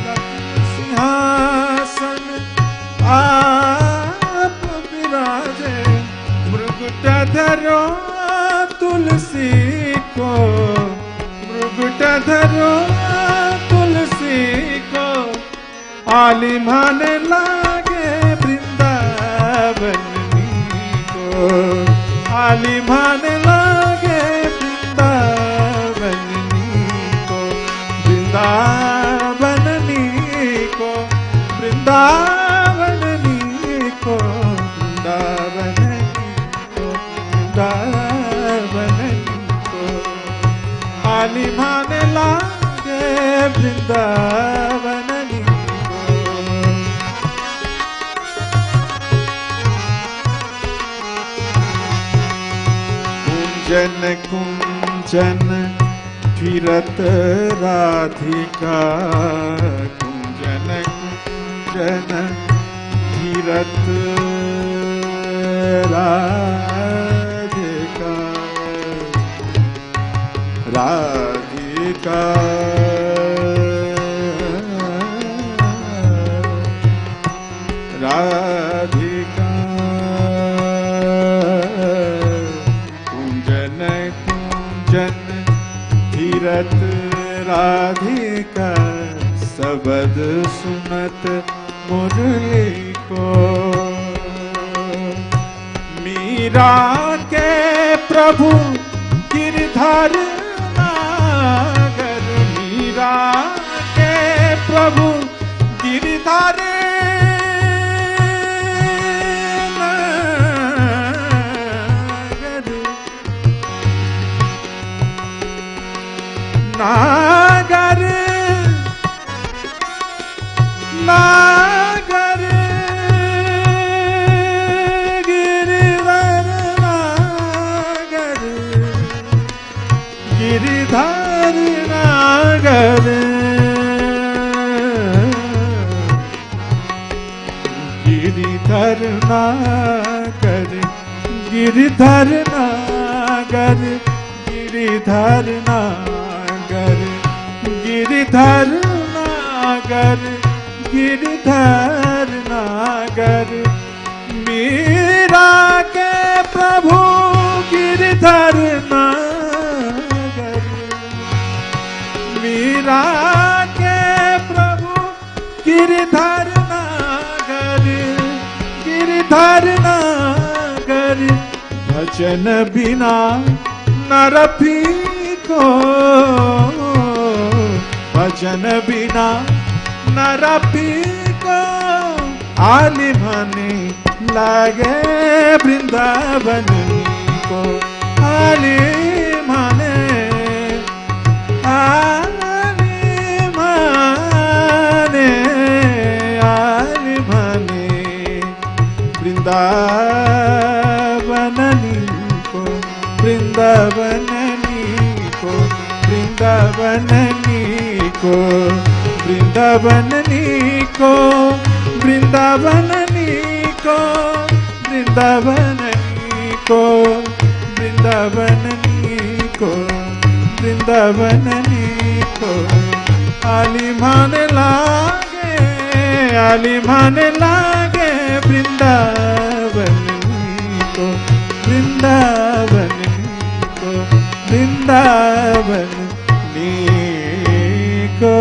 Speaker 6: रत्न सिंहासन आप विराजे। मृगट धरो तुलसी को, मृगट धरो तुलसी को। आलिमान लागे वृंदावन को, आलिमान लागे वृंदावन को। वृंदावन को, वृंदावन को, वृंदावन को, वृंदावन को। आलिमान लागे वृंदावन को। कुंजन फिरत राधिका कुंजन कुंजन फिरत राधिका राधिका राधिका कुंजन कुंजन फिरत राधिका सबद सुनत मुरली को मीरा के प्रभु गिरधर नागर मीरा के प्रभु गिरधर नागर नागर गिरिधर नागर गिरिधर नागर गिरिधर नागर गिरिधर नागर गिरिधर नागर गिरिधर नागर गिरधर नागर मीरा के प्रभु गिरधर नागर मीरा के प्रभु गिरधर नागर गिरधर नागर भजन बिना नर को भजन बिना नर को आलिमाने लागे वृंदावन को आलिमाने आलिमाने आलिमाने वृंदावन को वृंदावन को वृंदावन को वृंदावन को वृंदावन को वृंदावन को वृंदावन को वृंदावन को आलिमान लागे वृंदावन को वृंदावन को वृंदावन को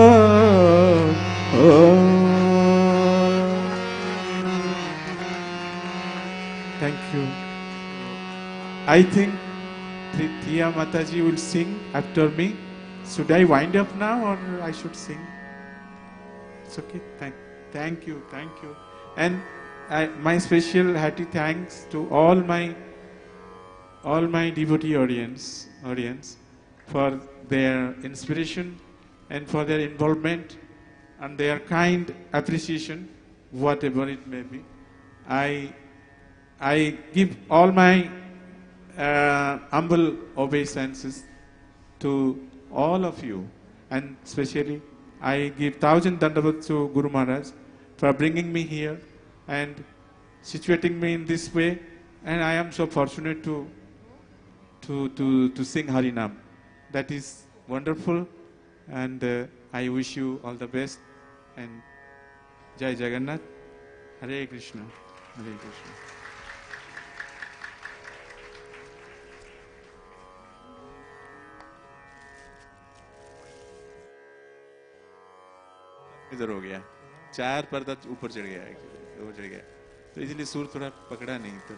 Speaker 6: Thank you. I think Prithya Mataji will sing after me. Should I wind up now or I should sing? It's okay. Thank you. And my special hearty thanks to all my devotee audience for their inspiration and for their involvement and their kind appreciation, whatever it may be. I give all my humble obeisances to all of you, and especially I give 1,000 dandavats to Guru Maharaj for bringing me here and situating me in this way, and I am so fortunate to sing Harinam. That is wonderful, and I wish you all the best, and Jai Jagannath, Hare Krishna, Hare Krishna. इधर हो गया, 4 पर्दा ऊपर चढ़ गया, ऊपर चढ़ गया, तो इसलिए सुर थोड़ा पकड़ा नहीं तो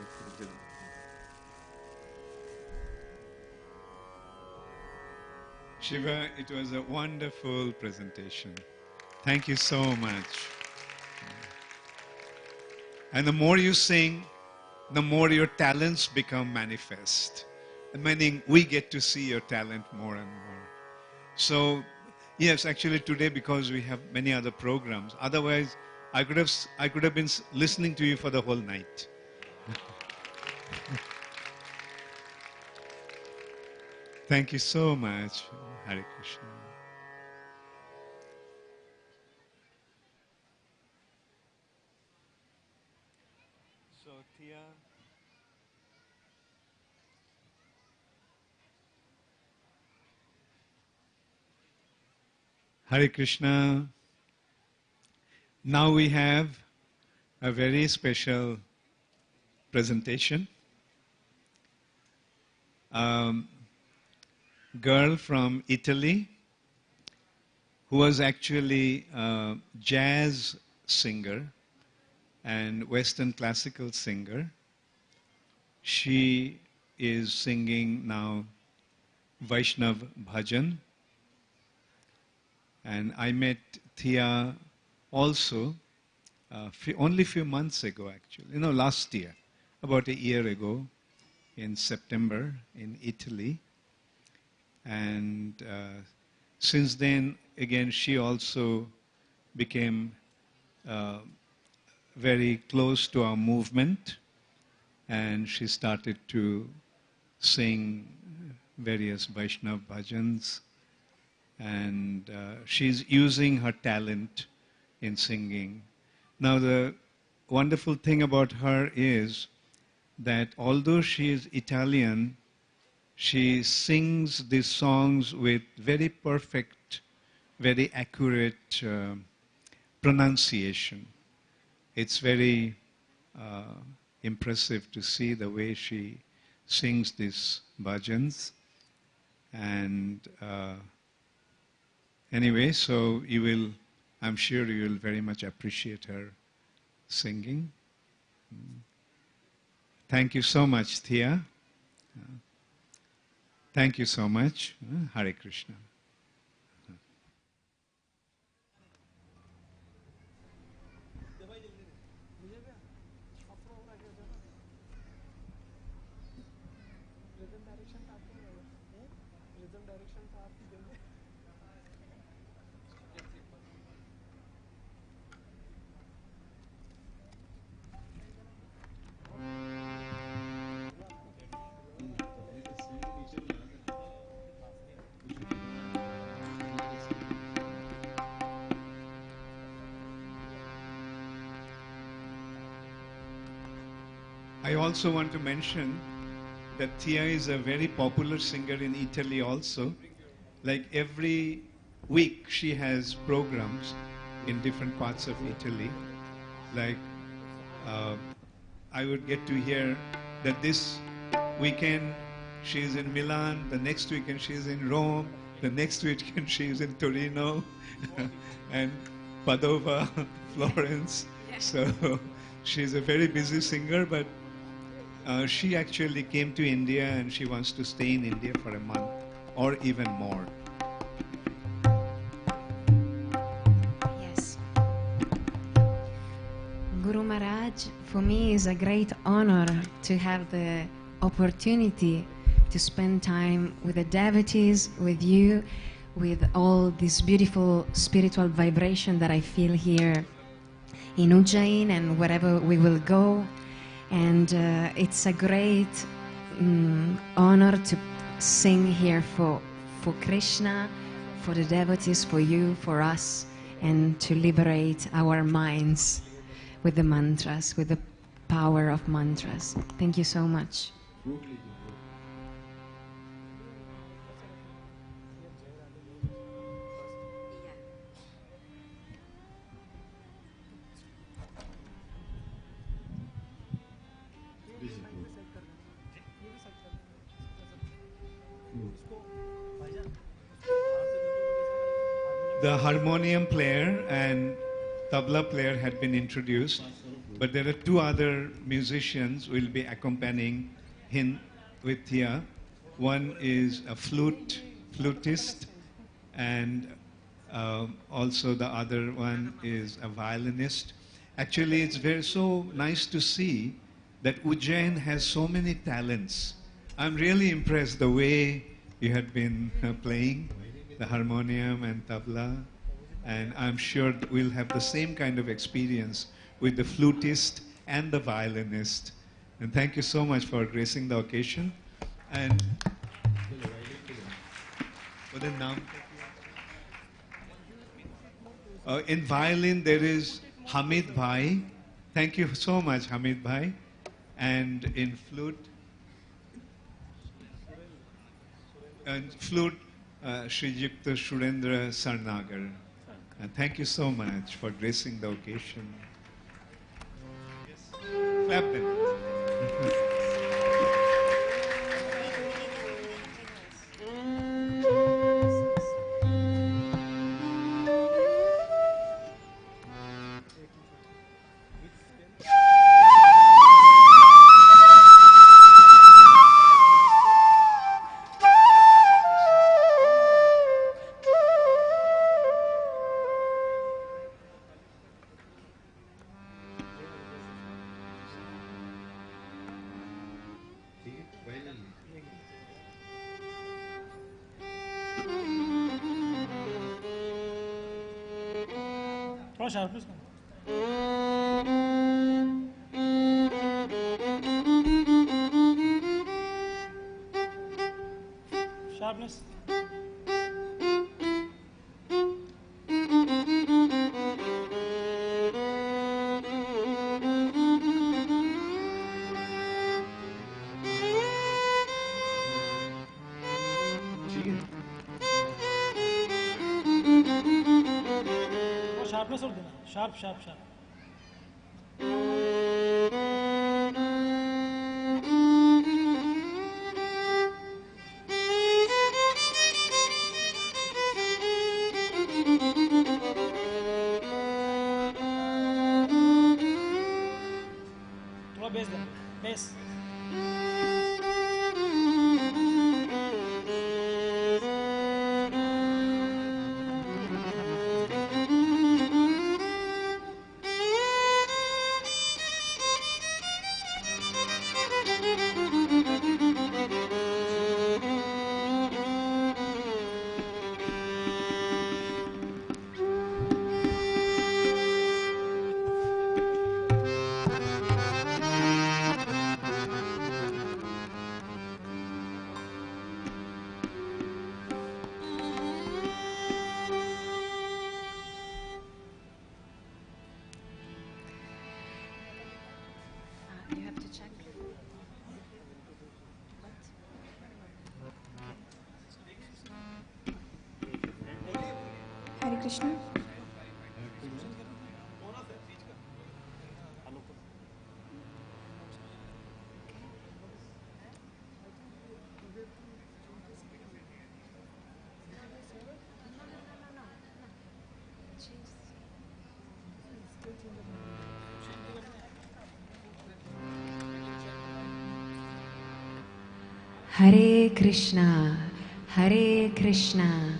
Speaker 1: Shiva, it was a wonderful presentation. Thank you so much. And the more you sing, the more your talents become manifest. Meaning we get to see your talent more and more. So, yes, actually today because we have many other programs. Otherwise, I could have been listening to you for the whole night. Thank you so much. Hare Krishna. So, Tia. Hare Krishna. Now we have a very special presentation. Girl from Italy who was actually a jazz singer and Western classical singer. She is singing now Vaishnav Bhajan. And I met Thea also only a few months ago, actually. Last year, about a year ago, in September, in Italy. And since then, again, she also became very close to our movement, and she started to sing various Vaishnav bhajans, and she's using her talent in singing. Now, the wonderful thing about her is that although she is Italian, she sings these songs with very perfect, very accurate pronunciation. It's very impressive to see the way she sings these bhajans. And anyway, so I'm sure you will very much appreciate her singing. Thank you so much, Thea. Thank you so much. Hare Krishna. I also want to mention that Thea is a very popular singer in Italy also. Like every week she has programs in different parts of Italy. Like I would get to hear that this weekend she is in Milan, the next weekend she is in Rome, the next weekend she is in Torino and Padova, Florence. So she's a very busy singer, but she actually came to India and she wants to stay in India for a month or even more.
Speaker 9: Yes. Guru Maharaj, for me is a great honor to have the opportunity to spend time with the devotees, with you, with all this beautiful spiritual vibration that I feel here in Ujjain and wherever we will go. And it's a great honor to sing here for Krishna, for the devotees, for you, for us, and to liberate our minds with the mantras, with the power of mantras. Thank you so much.
Speaker 1: The harmonium player and tabla player had been introduced, but there are two other musicians who will be accompanying him with Thea. One is a flutist, and also the other one is a violinist. Actually, it's so nice to see that Ujjain has so many talents. I'm really impressed the way you had been playing the harmonium and tabla, and I'm sure we'll have the same kind of experience with the flutist and the violinist. And thank you so much for gracing the occasion. And the naam? In violin there is Hamid Bhai. Thank you so much, Hamid Bhai. And in flute, Srijukta Surendra Sarnagar. Thank you so much for gracing the occasion. Clap them.
Speaker 10: थोड़ा sharpness sharpness sharpness और देना sharp sharp sharp थोड़ा base देना base
Speaker 9: You have to check.
Speaker 11: Hare Krishna.
Speaker 9: Hare Krishna, Hare Krishna,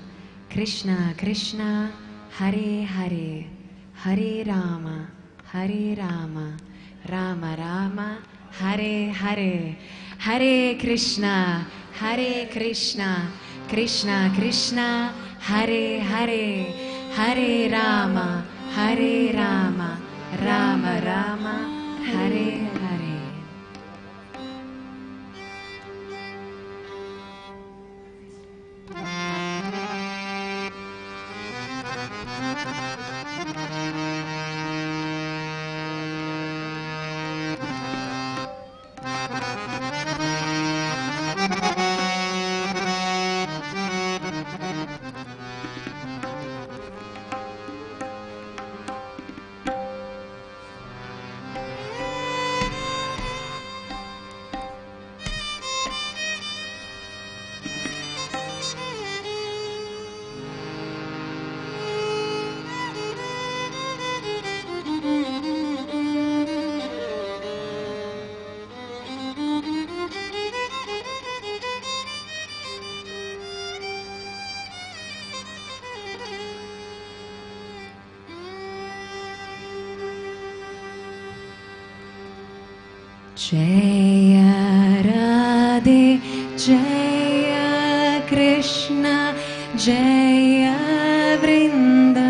Speaker 9: Krishna Krishna, Hare Hare, Hare Rama, Hare Rama, Rama Rama, Hare Hare, Hare Krishna, Hare Krishna, Krishna Krishna, Hare Hare, Hare Rama, Hare Rama, Rama Rama, Hare Hare. Jaya Radhe, Jaya Krishna, Jaya Vrindavan.